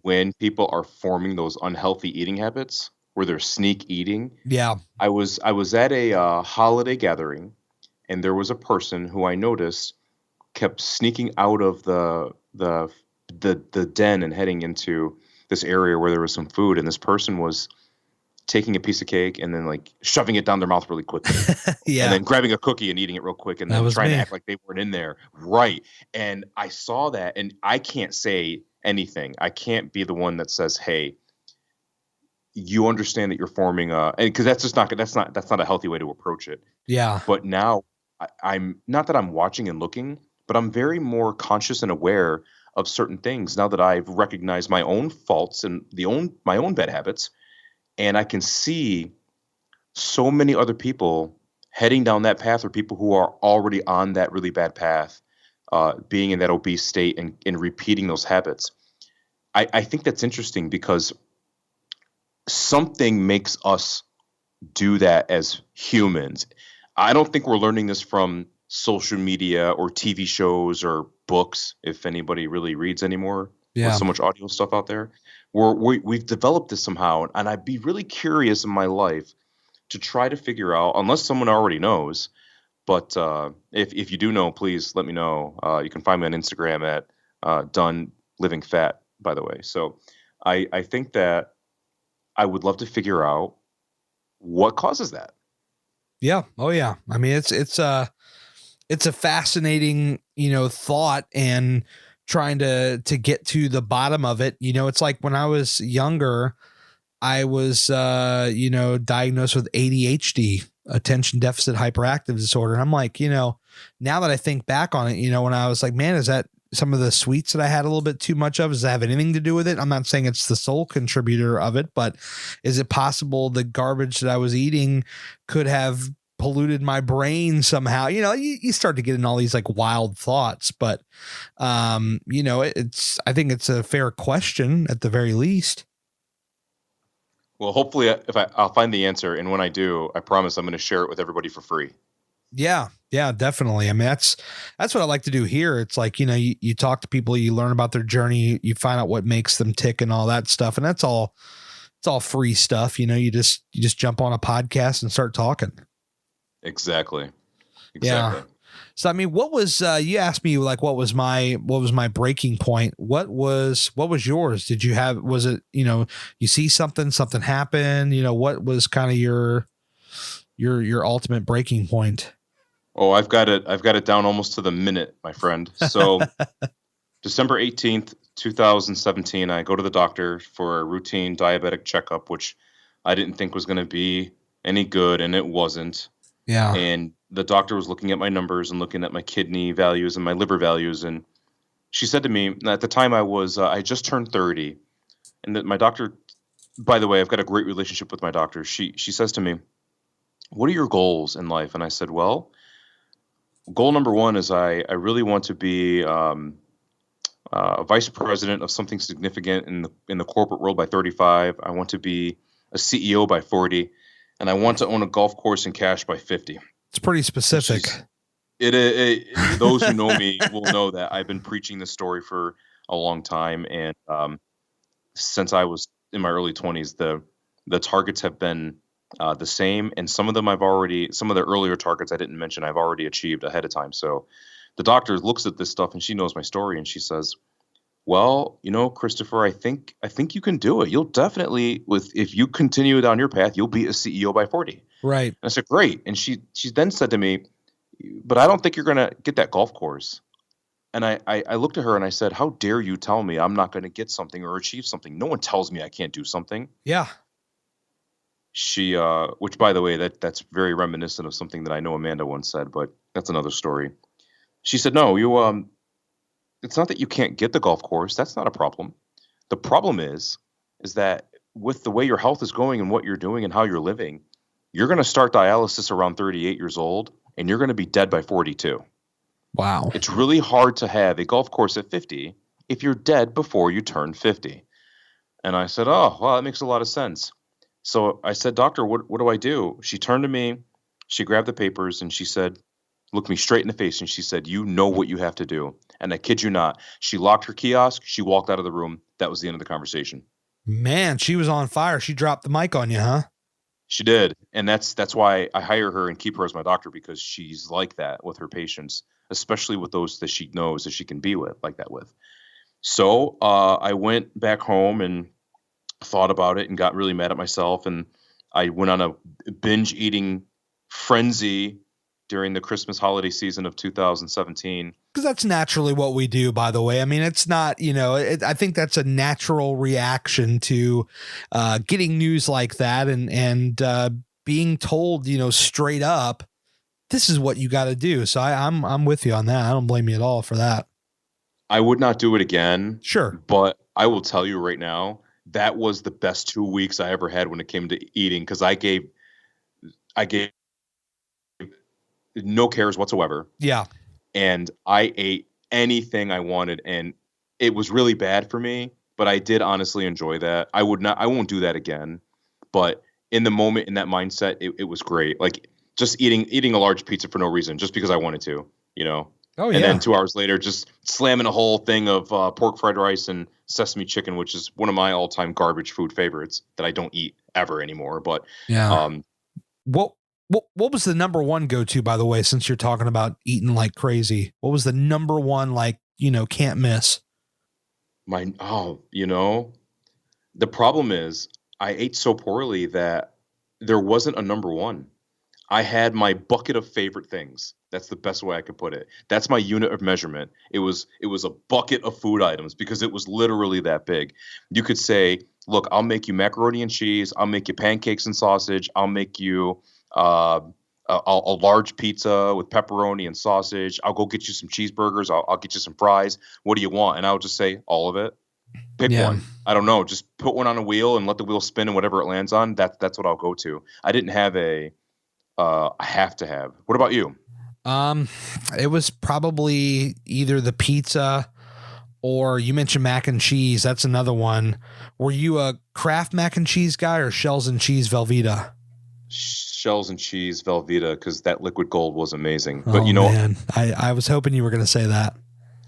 when people are forming those unhealthy eating habits where they're sneak eating. Yeah. I was at a holiday gathering, and there was a person who I noticed kept sneaking out of the den and heading into this area where there was some food, and this person was taking a piece of cake and then like shoving it down their mouth really quickly. Yeah. And then grabbing a cookie and eating it real quick, and then trying to act like they weren't in there. Right. And I saw that, and I can't say anything. I can't be the one that says, hey, you understand that you're forming because that's not a healthy way to approach it. Yeah. But now I'm not that I'm watching and looking, but I'm very more conscious and aware of certain things now that I've recognized my own faults and my own bad habits. And I can see so many other people heading down that path, or people who are already on that really bad path, being in that obese state and repeating those habits. I think that's interesting, because something makes us do that as humans. I don't think we're learning this from social media or TV shows or books, if anybody really reads anymore. Yeah. With so much audio stuff out there. We've developed this somehow, and I'd be really curious in my life to try to figure out, unless someone already knows, but if you do know, please let me know. You can find me on Instagram at Dunn Living Fat, by the way. So I think that I would love to figure out what causes that. Yeah. Oh yeah. I mean, it's a fascinating, thought, and trying to get to the bottom of it. It's like when I was younger, I was, diagnosed with ADHD, attention deficit hyperactive disorder. And I'm like, now that I think back on it, when I was like, man, is that some of the sweets that I had a little bit too much of? Does that have anything to do with it? I'm not saying it's the sole contributor of it, but is it possible the garbage that I was eating could have polluted my brain somehow? You start to get in all these like wild thoughts, but, I think it's a fair question at the very least. Well, hopefully, I'll find the answer, and when I do, I promise I'm going to share it with everybody for free. Yeah. Yeah, definitely. I mean, that's what I like to do here. It's like, you talk to people, you learn about their journey, you find out what makes them tick and all that stuff. And it's all free stuff. You just jump on a podcast and start talking. Exactly. Yeah. So, I mean, what was, you asked me like, what was my breaking point? What was yours? Did you have, was it, you see something happen, what was kind of your ultimate breaking point? Oh, I've got it down almost to the minute, my friend. So December 18th, 2017, I go to the doctor for a routine diabetic checkup, which I didn't think was going to be any good, and it wasn't. Yeah. And the doctor was looking at my numbers and looking at my kidney values and my liver values. And she said to me, at the time I just turned 30. And that my doctor, by the way, I've got a great relationship with my doctor. She says to me, what are your goals in life? And I said, well, goal number one is I really want to be a vice president of something significant in the corporate world by 35. I want to be a CEO by 40. And I want to own a golf course and cash by 50. It's pretty specific. Those who know me will know that I've been preaching this story for a long time. And since I was in my early 20s, the targets have been the same. And some of the earlier targets I didn't mention, I've already achieved ahead of time. So the doctor looks at this stuff and she knows my story and she says, well, Christopher, I think you can do it. You'll definitely, if you continue down your path, you'll be a CEO by 40. Right. And I said, great. And she then said to me, but I don't think you're going to get that golf course. And I looked at her and I said, how dare you tell me I'm not going to get something or achieve something? No one tells me I can't do something. Yeah. She, which by the way, that's very reminiscent of something that I know Amanda once said, but that's another story. She said, no, it's not that you can't get the golf course. That's not a problem. The problem is that with the way your health is going and what you're doing and how you're living, you're going to start dialysis around 38 years old and you're going to be dead by 42. Wow. It's really hard to have a golf course at 50 if you're dead before you turn 50. And I said, oh, well, that makes a lot of sense. So I said, doctor, what do I do? She turned to me, she grabbed the papers and she said, looked me straight in the face and she said, you know what you have to do. And I kid you not, she locked her kiosk, she walked out of the room. That was the end of the conversation. Man, she was on fire. She dropped the mic on you, huh? She did. And that's why I hire her and keep her as my doctor, because she's like that with her patients, especially with those that she knows that she can be with, like that with. So I went back home and thought about it and got really mad at myself. And I went on a binge eating frenzy during the Christmas holiday season of 2017. Because that's naturally what we do, by the way. I mean, it's not, I think that's a natural reaction to getting news like that and being told, straight up, this is what you got to do. So I'm with you on that. I don't blame you at all for that. I would not do it again. Sure. But I will tell you right now, that was the best 2 weeks I ever had when it came to eating, because I gave no cares whatsoever. Yeah. And I ate anything I wanted, and it was really bad for me, but I did honestly enjoy that. I won't do that again. But in the moment, in that mindset, it was great. Like just eating a large pizza for no reason, just because I wanted to, Oh, yeah. And then 2 hours later, just slamming a whole thing of pork fried rice and sesame chicken, which is one of my all-time garbage food favorites that I don't eat ever anymore. But yeah. What was the number one go-to, by the way, since you're talking about eating like crazy? What was the number one, can't miss? The problem is I ate so poorly that there wasn't a number one. I had my bucket of favorite things. That's the best way I could put it. That's my unit of measurement. It was a bucket of food items because it was literally that big. You could say, "Look, I'll make you macaroni and cheese. I'll make you pancakes and sausage. I'll make you uh, a large pizza with pepperoni and sausage. I'll go get you some cheeseburgers. I'll get you some fries. What do you want?" And I would just say all of it. Pick Yeah. one. I don't know. Just put one on a wheel and let the wheel spin, and whatever it lands on, that's what I'll go to. I didn't have I have to have. What about you? It was probably either the pizza or you mentioned mac and cheese. That's another one. Were you a Kraft mac and cheese guy or shells and cheese Velveeta? Shells and cheese Velveeta, because that liquid gold was amazing. But man, I was hoping you were going to say that.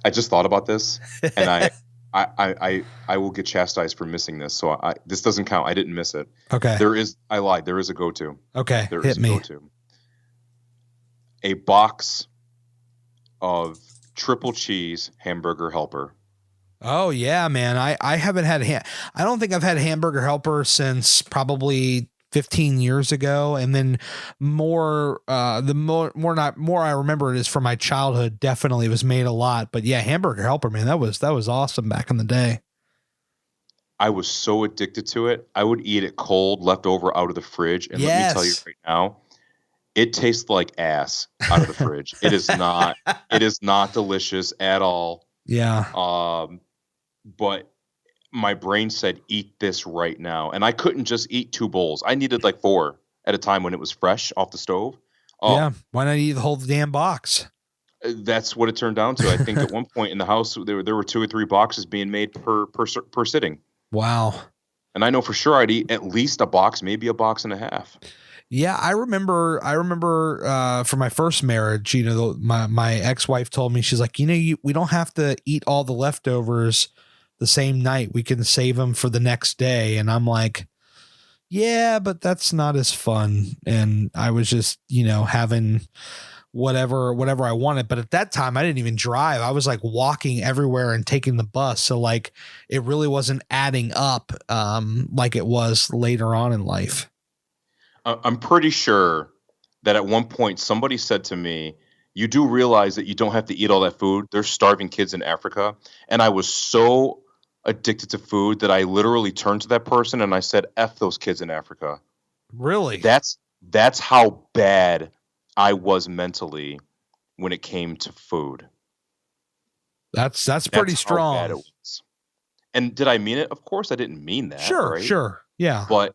I just thought about this, and I will get chastised for missing this. So this doesn't count. I didn't miss it. Okay. I lied. There is a go-to. Okay. There Hit is a me. go-to. A box of triple cheese hamburger helper. Oh yeah, man. I haven't had I don't think I've had hamburger helper since probably 15 years ago. And then more I remember it is from my childhood. Definitely was made a lot, but yeah, hamburger helper, man, that was awesome back in the day. I was so addicted to it. I would eat it cold, left over out of the fridge. And let me tell you right now, it tastes like ass out of the fridge. It is not delicious at all. Yeah. But my brain said, eat this right now. And I couldn't just eat 2 bowls. I needed like 4 at a time when it was fresh off the stove. Yeah. Why not eat the whole damn box? That's what it turned down to. I think at one point in the house, there were 2 or 3 boxes being made per sitting. Wow. And I know for sure I'd eat at least a box, maybe a box and a half. Yeah, I remember for my first marriage, my ex-wife told me, she's like, we don't have to eat all the leftovers the same night. We can save them for the next day. And I'm like, yeah, but that's not as fun. And I was just, having whatever I wanted. But at that time I didn't even drive. I was like walking everywhere and taking the bus. So like it really wasn't adding up like it was later on in life. I'm pretty sure that at one point somebody said to me, "You do realize that you don't have to eat all that food. There's starving kids in Africa." And I was so addicted to food that I literally turned to that person and I said, "F those kids in Africa." Really? That's how bad I was mentally when it came to food. That's pretty strong. How bad it was. And did I mean it? Of course I didn't mean that. Sure, right? sure. Yeah. But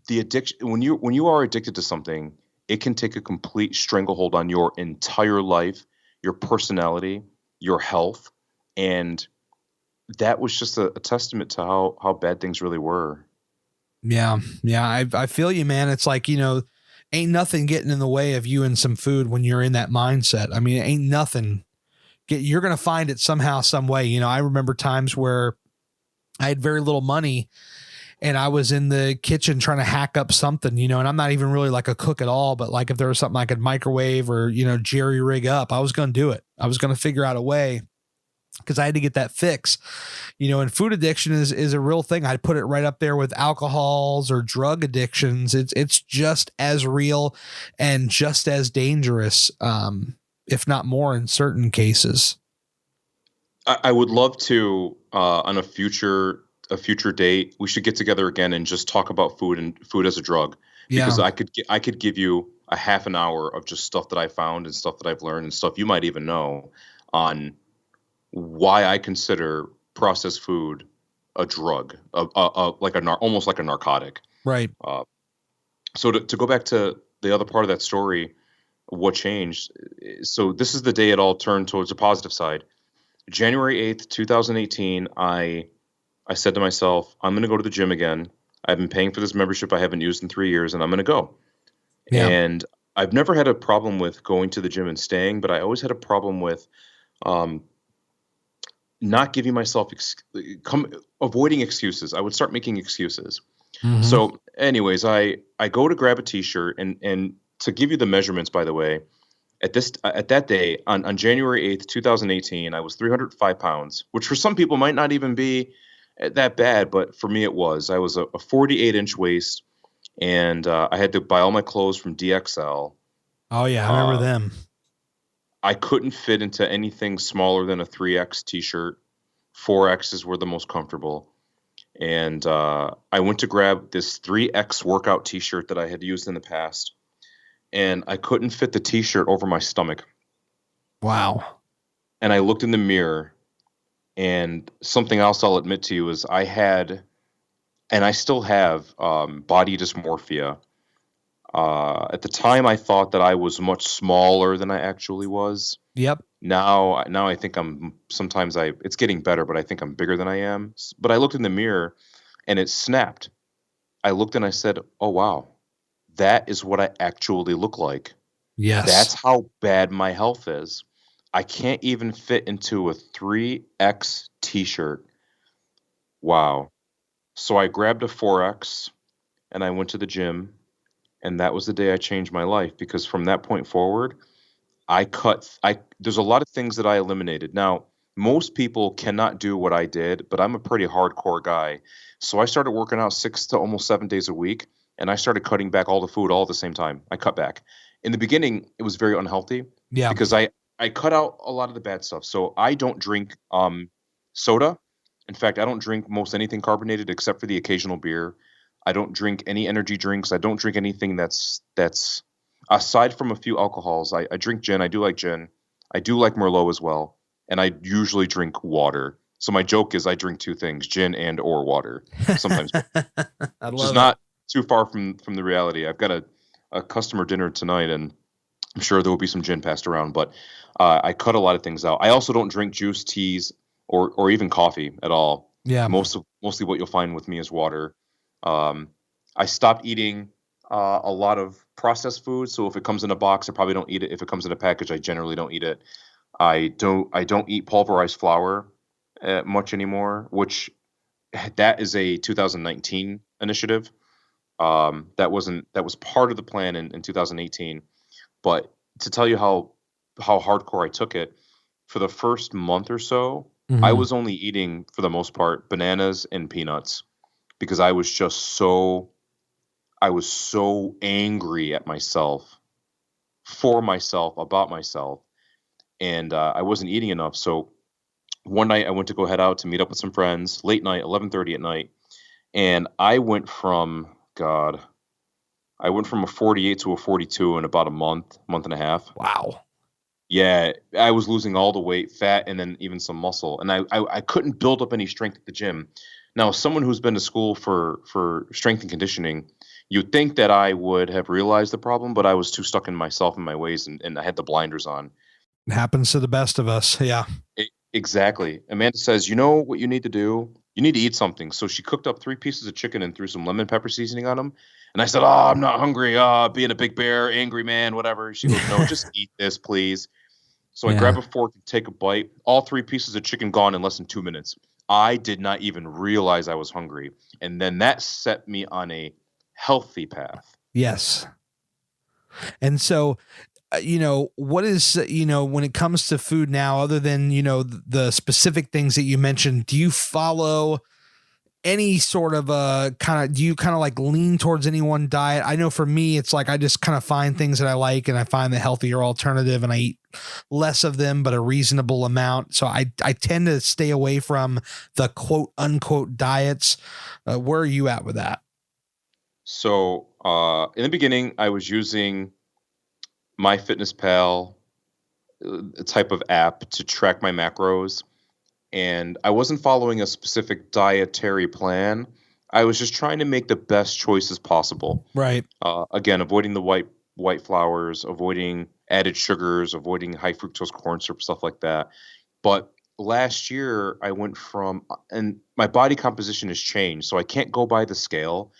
the addiction, when you are addicted to something, it can take a complete stranglehold on your entire life, your personality, your health, and that was just a testament to how bad things really were. Yeah. I feel you, man. It's like, ain't nothing getting in the way of you and some food when you're in that mindset. I mean, ain't nothing. You're going to find it somehow, some way. I remember times where I had very little money and I was in the kitchen trying to hack up something, and I'm not even really like a cook at all, but like if there was something I could microwave or, jerry rig up, I was going to do it. I was going to figure out a way because I had to get that fix, and food addiction is a real thing. I'd put it right up there with alcohols or drug addictions. It's just as real and just as dangerous, if not more in certain cases. I would love to, on a future date, we should get together again and just talk about food and food as a drug, because I could give you a half an hour of just stuff that I found and stuff that I've learned and stuff you might even know on why I consider processed food a drug, almost like a narcotic. Right. So to go back to the other part of that story, what changed? So this is the day it all turned towards the positive side. January 8th, 2018, I said to myself, I'm going to go to the gym again. I've been paying for this membership I haven't used in 3 years, and I'm going to go. Yeah. And I've never had a problem with going to the gym and staying, but I always had a problem with not giving myself avoiding excuses. I would start making excuses. Mm-hmm. So anyways, I go to grab a t-shirt and to give you the measurements, by the way, at that day on January 8th, 2018, I was 305 pounds, which for some people might not even be that bad, but for me it was. I was a 48-inch waist, and I had to buy all my clothes from DXL. Oh yeah, I remember them. I couldn't fit into anything smaller than a 3X t-shirt. 4Xs were the most comfortable. And I went to grab this 3X workout t-shirt that I had used in the past, and I couldn't fit the t-shirt over my stomach. Wow. And I looked in the mirror, and something else I'll admit to you is I had, and I still have, body dysmorphia. At the time, I thought that I was much smaller than I actually was. Yep. Now I think it's getting better, but I think I'm bigger than I am. But I looked in the mirror, and it snapped. I looked and I said, "Oh wow, that is what I actually look like. Yes. That's how bad my health is. I can't even fit into a 3X t-shirt. Wow." So I grabbed a 4X and I went to the gym, and that was the day I changed my life, because from that point forward, there's a lot of things that I eliminated. Now, most people cannot do what I did, but I'm a pretty hardcore guy. So I started working out 6 to almost 7 days a week, and I started cutting back all the food all at the same time. I cut back. In the beginning, it was very unhealthy, Yeah. because I cut out a lot of the bad stuff. So I don't drink soda. In fact, I don't drink most anything carbonated except for the occasional beer. I don't drink any energy drinks. I don't drink anything that's aside from a few alcohols. I drink gin. I do like gin. I do like Merlot as well. And I usually drink water. So my joke is I drink two things, gin and or water. Sometimes. Which is not too far from the reality. I've got a customer dinner tonight, and I'm sure there will be some gin passed around, but I cut a lot of things out. I also don't drink juice, teas, or even coffee at all. Yeah. Mostly what you'll find with me is water. I stopped eating a lot of processed food. So if it comes in a box, I probably don't eat it. If it comes in a package, I generally don't eat it. I don't eat pulverized flour much anymore, which that is a 2019 initiative. That was part of the plan in 2018. But to tell you how hardcore I took it, for the first month or so, I was only eating, for the most part, bananas and peanuts, because I was so angry at myself, for myself, about myself, and I wasn't eating enough. So one night I went to go head out to meet up with some friends, late night, 11:30 at night, and I went from a 48 to a 42 in about a month and a half. Wow. Yeah, I was losing all the weight, fat, and then even some muscle, and I couldn't build up any strength at the gym. Now, someone who's been to school for strength and conditioning, you'd think that I would have realized the problem, but I was too stuck in myself and my ways, and I had the blinders on. It happens to the best of us. Yeah. Exactly. Amanda says, "You know what you need to do? You need to eat something." So she cooked up 3 pieces of chicken and threw some lemon pepper seasoning on them. And I said, "Oh, I'm not hungry. Being a big bear, angry man, whatever." She goes, "No, just eat this, please." So I grab a fork and take a bite. All 3 pieces of chicken gone in less than 2 minutes. I did not even realize I was hungry. And then that set me on a healthy path. Yes. And so, what is, when it comes to food now, other than, the specific things that you mentioned, do you follow any sort of do you kind of like lean towards any one diet? I know for me, it's like, I just kind of find things that I like, and I find the healthier alternative, and I eat less of them, but a reasonable amount. So I tend to stay away from the quote unquote diets. Where are you at with that? So in the beginning, I was using MyFitnessPal type of app to track my macros, and I wasn't following a specific dietary plan. I was just trying to make the best choices possible. Right. Again, avoiding the white flours, avoiding added sugars, avoiding high fructose corn syrup, stuff like that. But last year, I went and my body composition has changed, so I can't go by the scale.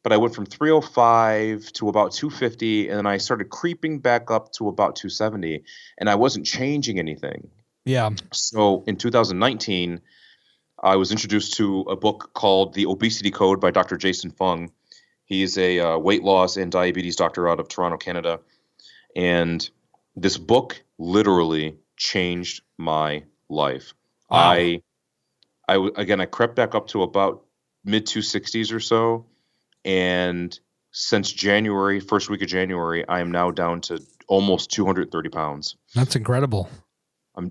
But I went from 305 to about 250, and then I started creeping back up to about 270, and I wasn't changing anything. Yeah. So in 2019, I was introduced to a book called The Obesity Code by Dr. Jason Fung. He's a weight loss and diabetes doctor out of Toronto, Canada. And this book literally changed my life. Wow. I crept back up to about mid 260s or so, and since January, first week of January, I am now down to almost 230 pounds. That's incredible.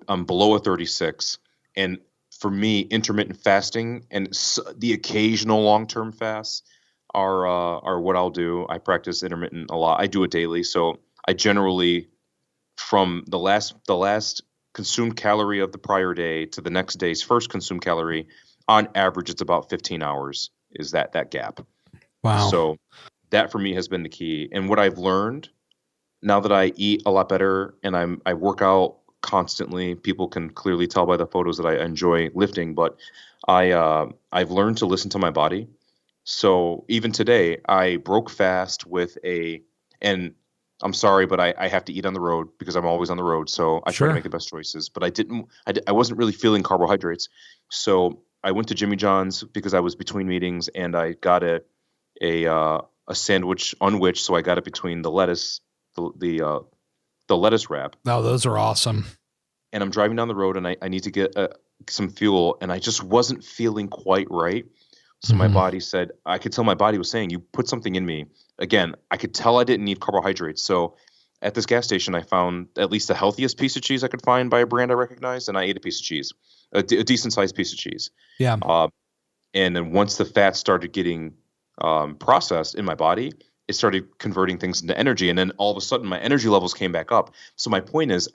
I'm below a 36, and for me, intermittent fasting and the occasional long-term fasts are what I'll do. I practice intermittent a lot. I do it daily, so I generally, from the last consumed calorie of the prior day to the next day's first consumed calorie, on average, it's about 15 hours is that gap. Wow. So that for me has been the key. And what I've learned now that I eat a lot better and I work out constantly, people can clearly tell by the photos that I enjoy lifting, but I've learned to listen to my body. So even today, I broke fast and I'm sorry, but I have to eat on the road because I'm always on the road. So I try to make the best choices, but I wasn't really feeling carbohydrates. So I went to Jimmy John's because I was between meetings, and I got a sandwich unwich. So I got it between the lettuce, the lettuce wrap. Oh, those are awesome. And I'm driving down the road, and I need to get some fuel, and I just wasn't feeling quite right. So my body said, I could tell my body was saying, you put something in me. Again, I could tell I didn't need carbohydrates. So at this gas station, I found at least the healthiest piece of cheese I could find by a brand I recognized, and I ate a piece of cheese, a decent sized piece of cheese. Yeah. And then once the fat started getting processed in my body, it started converting things into energy. And then all of a sudden, my energy levels came back up. So my point is,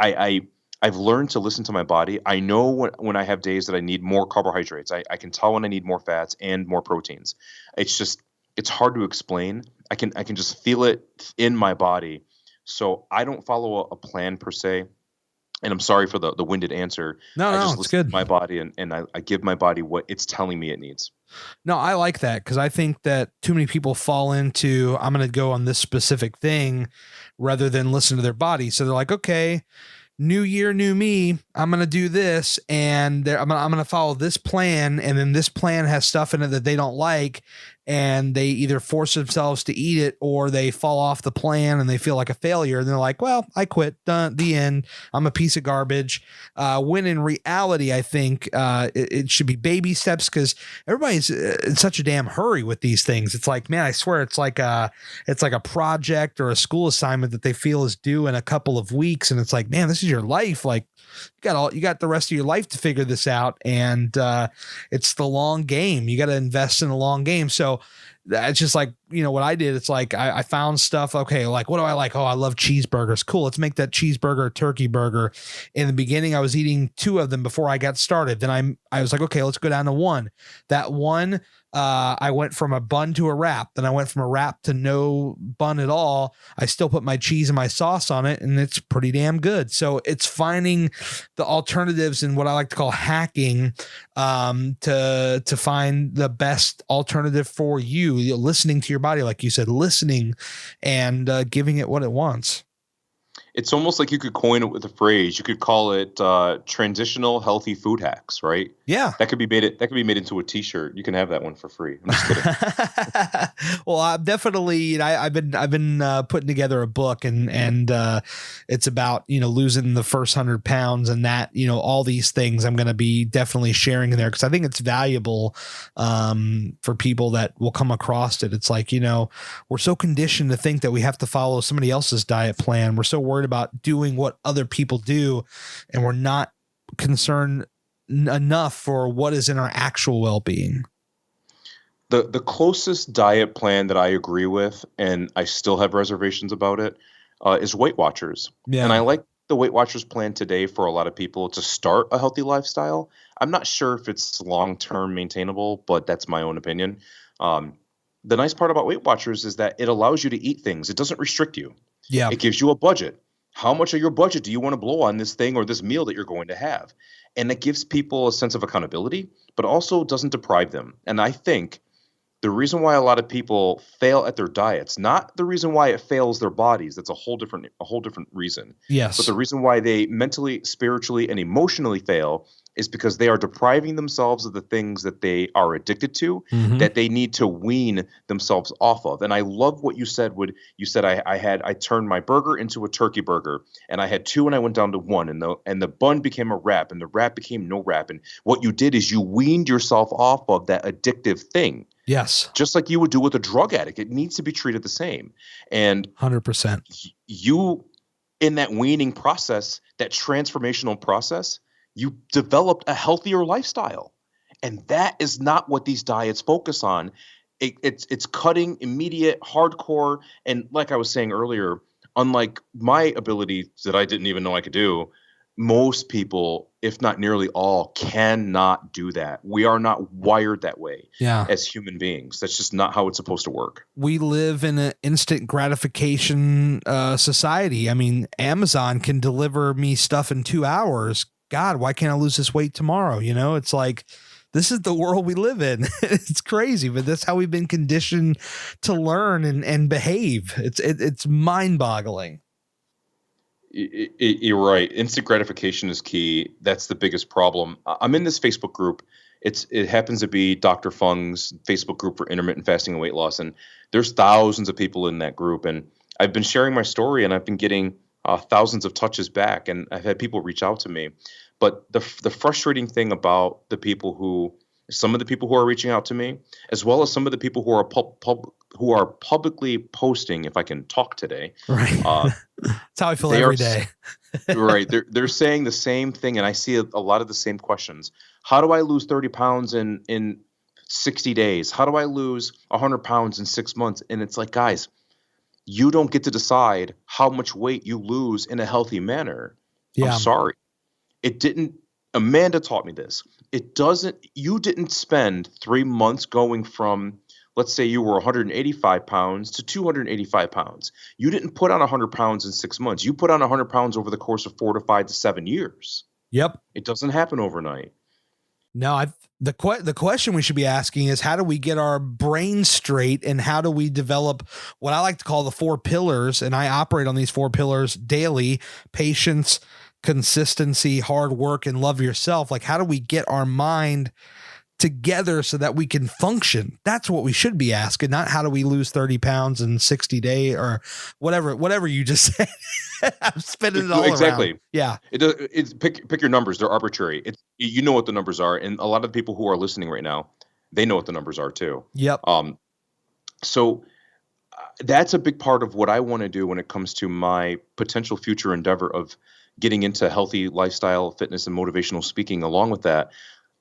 I've learned to listen to my body. I know when I have days that I need more carbohydrates. I can tell when I need more fats and more proteins. It's hard to explain. I can just feel it in my body. So I don't follow a plan per se. And I'm sorry for the winded answer. No, I just it's listen good. to my body and I give my body what it's telling me it needs. No, I like that because I think that too many people fall into, I'm going to go on this specific thing rather than listen to their body. So they're like, okay, new year, new me. I'm going to do this, and I'm going to follow this plan. And then this plan has stuff in it that they don't like. And they either force themselves to eat it or they fall off the plan and they feel like a failure. And they're like, well, I quit. Done. The end. I'm a piece of garbage. When in reality, I think it should be baby steps because everybody's in such a damn hurry with these things. It's like, man, I swear it's like a project or a school assignment that they feel is due in a couple of weeks. And it's like, man, this is your life. Like you got the rest of your life to figure this out. And it's the long game. You got to invest in the long game. So it's just like, what I did. It's like, I found stuff. Okay. Like, what do I like? Oh, I love cheeseburgers. Cool. Let's make that cheeseburger a turkey burger. In the beginning, I was eating 2 of them before I got started. Then I was like, okay, let's go down to 1. That one, I went from a bun to a wrap. Then I went from a wrap to no bun at all. I still put my cheese and my sauce on it, and it's pretty damn good. So it's finding the alternatives and what I like to call hacking to find the best alternative for you. Listening to your body, like you said, listening and giving it what it wants. It's almost like you could coin it with a phrase. You could call it transitional healthy food hacks, right? Yeah. That could be made into a t-shirt. You can have that one for free. I'm just kidding. Well, I'm definitely, I've been putting together a book and it's about, losing the first 100 pounds and that, all these things I'm going to be definitely sharing in there. Cause I think it's valuable for people that will come across it. It's like, we're so conditioned to think that we have to follow somebody else's diet plan. We're so worried about doing what other people do, and we're not concerned enough for what is in our actual well-being. The closest diet plan that I agree with, and I still have reservations about it, is Weight Watchers. Yeah. And I like the Weight Watchers plan today for a lot of people to start a healthy lifestyle. I'm not sure if it's long-term maintainable, but that's my own opinion. The nice part about Weight Watchers is that it allows you to eat things. It doesn't restrict you. Yeah. It gives you a budget. How much of your budget do you want to blow on this thing or this meal that you're going to have? And it gives people a sense of accountability, but also doesn't deprive them. And I think the reason why a lot of people fail at their diets, not the reason why it fails their bodies, that's a whole different reason. Yes. But the reason why they mentally, spiritually, and emotionally fail is because they are depriving themselves of the things that they are addicted to, that they need to wean themselves off of. And I love what you said. You said I turned my burger into a turkey burger, and I had 2 and I went down to 1, and the bun became a wrap, and the wrap became no wrap. And what you did is you weaned yourself off of that addictive thing. Yes. Just like you would do with a drug addict. It needs to be treated the same. And 100%. you, in that weaning process, that transformational process, you developed a healthier lifestyle. And that is not what these diets focus on. It's cutting, immediate, hardcore. And like I was saying earlier, unlike my abilities that I didn't even know I could do, most people, if not nearly all, cannot do that. We are not wired that way Yeah. as human beings. That's just not how it's supposed to work. We live in an instant gratification society. I mean, Amazon can deliver me stuff in 2 hours. God, why can't I lose this weight tomorrow? You know, it's like, this is the world we live in. It's crazy, but that's how we've been conditioned to learn and behave. It's mind boggling. You're right. Instant gratification is key. That's the biggest problem. I'm in this Facebook group. It happens to be Dr. Fung's Facebook group for intermittent fasting and weight loss, and there's thousands of people in that group. And I've been sharing my story, and I've been getting thousands of touches back, and I've had people reach out to me. But the frustrating thing about some of the people who are reaching out to me, as well as some of the people who are publicly posting, if I can talk today, right? That's how I feel every day. Right. They're saying the same thing, and I see a lot of the same questions. How do I lose 30 pounds in 60 days? How do I lose 100 pounds in 6 months? And it's like, guys, you don't get to decide how much weight you lose in a healthy manner. Yeah. I'm sorry. Amanda taught me this. You didn't spend 3 months going from, let's say you were 185 pounds to 285 pounds. You didn't put on 100 pounds in 6 months. You put on 100 pounds over the course of 4 to 5 to 7 years. Yep. It doesn't happen overnight. No, the question we should be asking is, how do we get our brain straight, and how do we develop what I like to call the 4 pillars? And I operate on these 4 pillars daily: patience, consistency, hard work, and love yourself. Like, how do we get our mind together so that we can function? That's what we should be asking, not how do we lose 30 pounds in 60 days or whatever you just said. I'm spinning it all exactly around. Yeah. It's pick your numbers. They're arbitrary. You know what the numbers are. And a lot of the people who are listening right now, they know what the numbers are too. Yep. So that's a big part of what I want to do when it comes to my potential future endeavor of getting into healthy lifestyle, fitness, and motivational speaking. Along with that,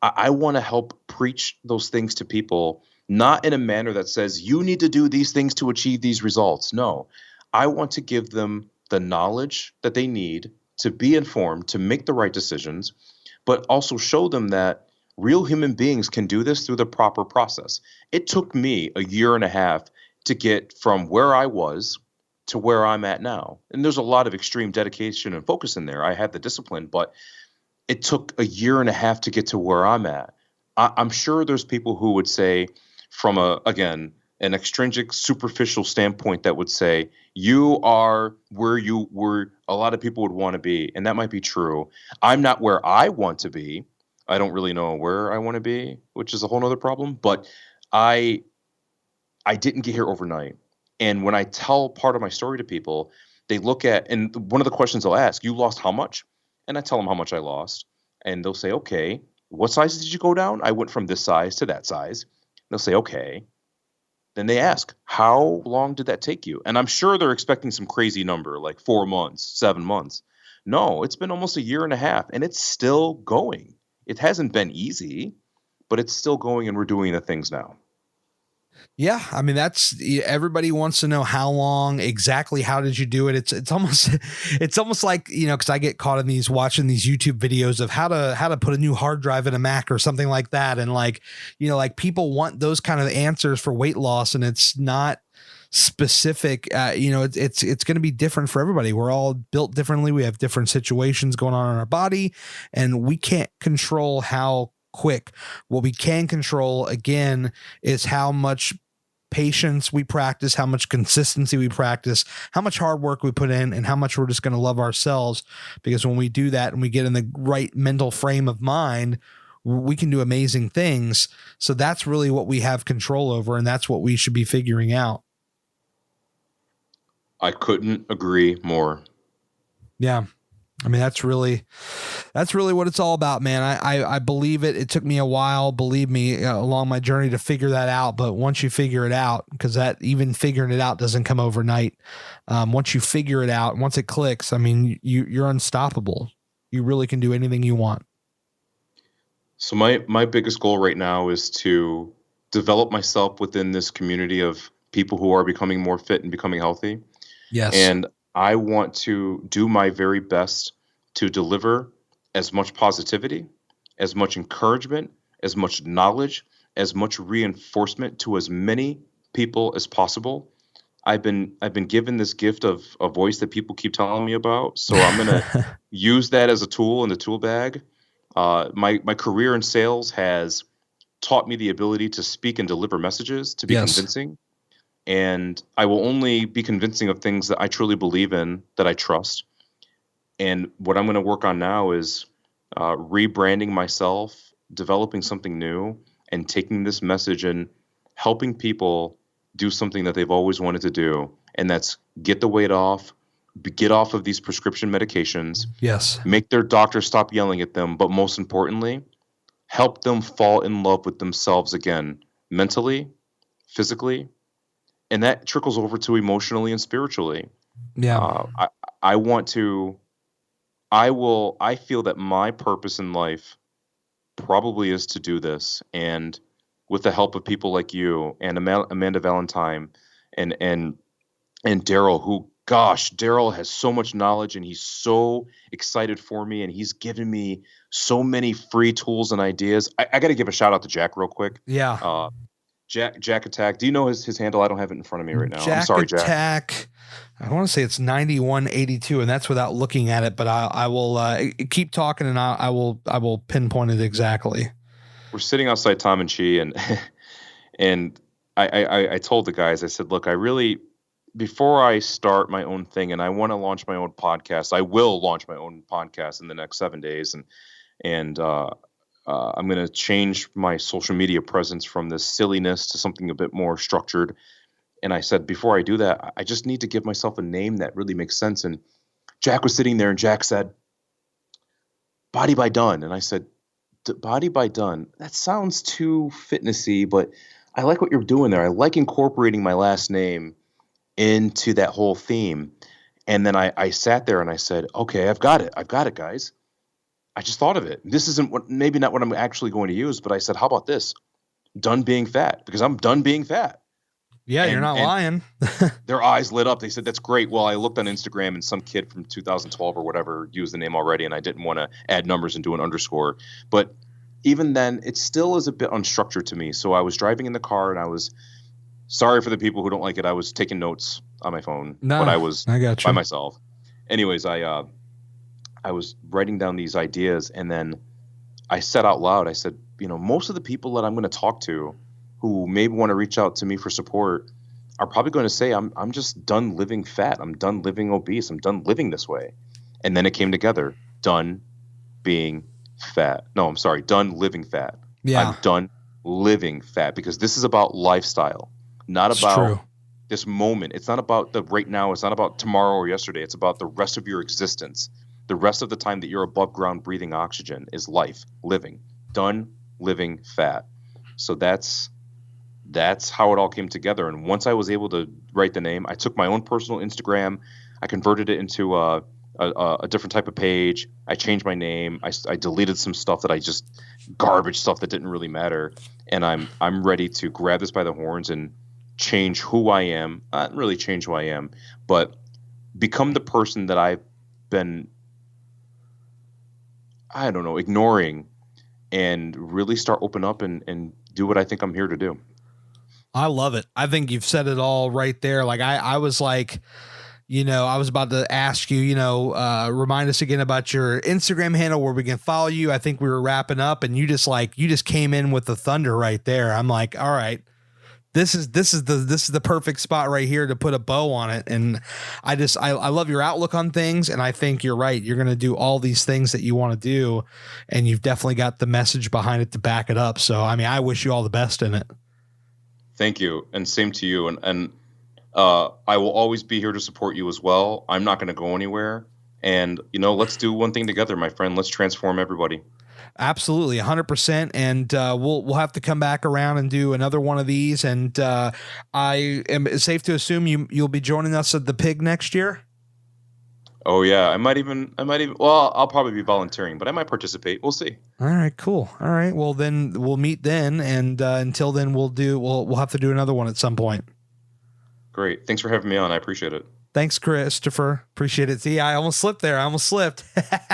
I want to help preach those things to people, not in a manner that says you need to do these things to achieve these results. No, I want to give them the knowledge that they need to be informed, to make the right decisions, but also show them that real human beings can do this through the proper process. It took me a year and a half to get from where I was to where I'm at now. And there's a lot of extreme dedication and focus in there. I had the discipline, but it took a year and a half to get to where I'm at. I'm sure there's people who would say, from an extrinsic, superficial standpoint, that would say you are where a lot of people would want to be. And that might be true. I'm not where I want to be. I don't really know where I want to be, which is a whole nother problem. But I didn't get here overnight. And when I tell part of my story to people, they look at, and one of the questions they'll ask, you lost how much? And I tell them how much I lost. And they'll say, okay, what size did you go down? I went from this size to that size. They'll say, okay. Then they ask, how long did that take you? And I'm sure they're expecting some crazy number, like 4 months, 7 months. No, it's been almost a year and a half, and it's still going. It hasn't been easy, but it's still going, and we're doing the things now. Yeah. I mean, everybody wants to know how long exactly. How did you do it? It's almost like, cause I get caught in watching these YouTube videos of how to put a new hard drive in a Mac or something like that. And like people want those kind of answers for weight loss, and it's not specific. It's going to be different for everybody. We're all built differently. We have different situations going on in our body, and we can't control how quick. What we can control, again, is how much patience we practice, how much consistency we practice, how much hard work we put in, and how much we're just going to love ourselves. Because when we do that and we get in the right mental frame of mind, we can do amazing things. So that's really what we have control over, and that's what we should be figuring out. I couldn't agree more. Yeah. I mean, that's really That's really what it's all about, man. I believe it. It took me a while, believe me, along my journey to figure that out. But once you figure it out, because that even figuring it out doesn't come overnight. Once you figure it out, once it clicks, I mean, you're unstoppable. You really can do anything you want. So my biggest goal right now is to develop myself within this community of people who are becoming more fit and becoming healthy. Yes. And I want to do my very best to deliver as much positivity, as much encouragement, as much knowledge, as much reinforcement to as many people as possible. I've been given this gift of a voice that people keep telling me about, so I'm gonna use that as a tool in the tool bag. My career in sales has taught me the ability to speak and deliver messages, to be convincing. And I will only be convincing of things that I truly believe in, that I trust. And what I'm going to work on now is rebranding myself, developing something new, and taking this message and helping people do something that they've always wanted to do. And that's get the weight off, get off of these prescription medications. Yes. Make their doctor stop yelling at them. But most importantly, help them fall in love with themselves again, mentally, physically, and that trickles over to emotionally and spiritually. Yeah. I feel that my purpose in life probably is to do this. And with the help of people like you and Amanda Valentine and Daryl, who, gosh, Daryl has so much knowledge and he's so excited for me and he's given me so many free tools and ideas. I got to give a shout out to Jack real quick. Yeah. Jack Attack. Do you know his handle? I don't have it in front of me right now. Jack I'm sorry, Attack. Jack. I want to say it's 9182, and that's without looking at it. But I will keep talking, and I will pinpoint it exactly. We're sitting outside Tom and Chi, and I told the guys, I said, look, before I start my own thing, and I want to launch my own podcast, I will launch my own podcast in the next 7 days, and I'm going to change my social media presence from this silliness to something a bit more structured. And I said, before I do that, I just need to give myself a name that really makes sense. And Jack was sitting there and Jack said, Body by Dunn. And I said, Body by Dunn, that sounds too fitnessy, but I like what you're doing there. I like incorporating my last name into that whole theme. And then I sat there and I said, okay, I've got it, guys. I just thought of it. This isn't maybe not what I'm actually going to use, but I said, how about this? Done being fat, because I'm done being fat. Yeah, you're not lying. Their eyes lit up. They said, that's great. Well, I looked on Instagram and some kid from 2012 or whatever used the name already, and I didn't want to add numbers and do an underscore. But even then, it still is a bit unstructured to me. So I was driving in the car, and I was sorry for the people who don't like it. I was taking notes on my phone when I was by myself. Anyways, I was writing down these ideas, and then I said out loud, I said, most of the people that I'm going to talk to who maybe want to reach out to me for support are probably going to say, I'm just done living fat. I'm done living obese. I'm done living this way. And then it came together, done being fat. No, I'm sorry, done living fat. Yeah. I'm done living fat, because this is about lifestyle, not about this moment. It's not about the right now. It's not about tomorrow or yesterday. It's about the rest of your existence. The rest of the time that you're above ground breathing oxygen is life, living, done living fat. So that's how it all came together. And once I was able to write the name, I took my own personal Instagram, I converted it into a different type of page. I changed my name. I deleted some stuff garbage stuff that didn't really matter. And I'm ready to grab this by the horns and change who I am. Not really change who I am, but become the person that I've been, ignoring, and really start open up and do what I think I'm here to do. I love it. I think you've said it all right there. Like I was like, I was about to ask you, remind us again about your Instagram handle where we can follow you. I think we were wrapping up, and you just came in with the thunder right there. I'm like, all right, this is the perfect spot right here to put a bow on it. And I love your outlook on things. And I think you're right. You're going to do all these things that you want to do, and you've definitely got the message behind it to back it up. So, I mean, I wish you all the best in it. Thank you. And same to you. And I will always be here to support you as well. I'm not going to go anywhere. And, let's do one thing together, my friend. Let's transform everybody. Absolutely, 100%. And we'll have to come back around and do another one of these. And I am safe to assume you'll be joining us at the Pig next year. Oh yeah, I might even. Well, I'll probably be volunteering, but I might participate. We'll see. All right, cool. All right, well then we'll meet then, and until then we'll have to do another one at some point. Great, thanks for having me on. I appreciate it. Thanks, Christopher. Appreciate it. See, I almost slipped there.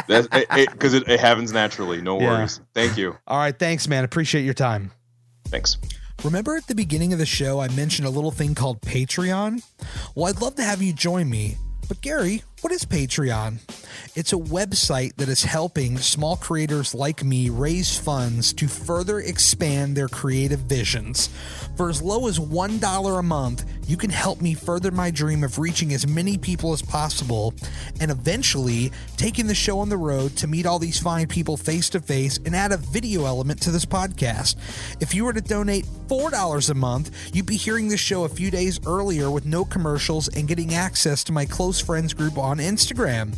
Because it happens naturally. No worries. Thank you. All right, thanks, man. Appreciate your time. Thanks. Remember at the beginning of the show, I mentioned a little thing called Patreon? Well, I'd love to have you join me. But Gary, what is Patreon? It's a website that is helping small creators like me raise funds to further expand their creative visions. For as low as $1 a month, you can help me further my dream of reaching as many people as possible and eventually taking the show on the road to meet all these fine people face to face and add a video element to this podcast. If you were to donate $4 a month, you'd be hearing the show a few days earlier with no commercials and getting access to my close friends group on Instagram.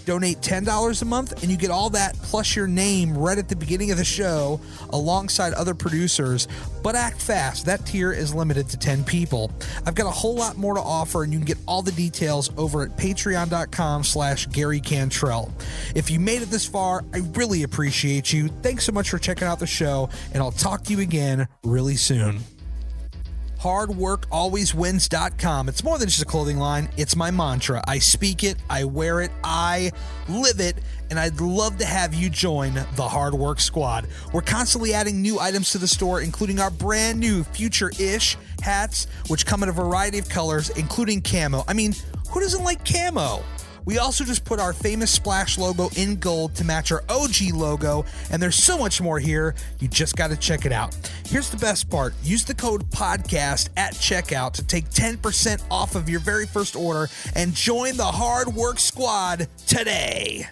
Donate $10 a month and you get all that plus your name right at the beginning of the show alongside other producers. But act fast. That tier is limited to 10 people. I've got a whole lot more to offer and you can get all the details over at patreon.com/Gary Cantrell. If you made it this far, I really appreciate you. Thanks so much for checking out the show and I'll talk to you again really soon. hardworkalwayswins.com. It's more than just a clothing line. It's my mantra. I speak it, I wear it, I live it, and I'd love to have you join the Hard Work Squad. We're constantly adding new items to the store, including our brand new Future-ish hats, which come in a variety of colors, including camo. I mean, who doesn't like camo? We also just put our famous Splash logo in gold to match our OG logo, and there's so much more here. You just got to check it out. Here's the best part. Use the code PODCAST at checkout to take 10% off of your very first order and join the Hard Work Squad today.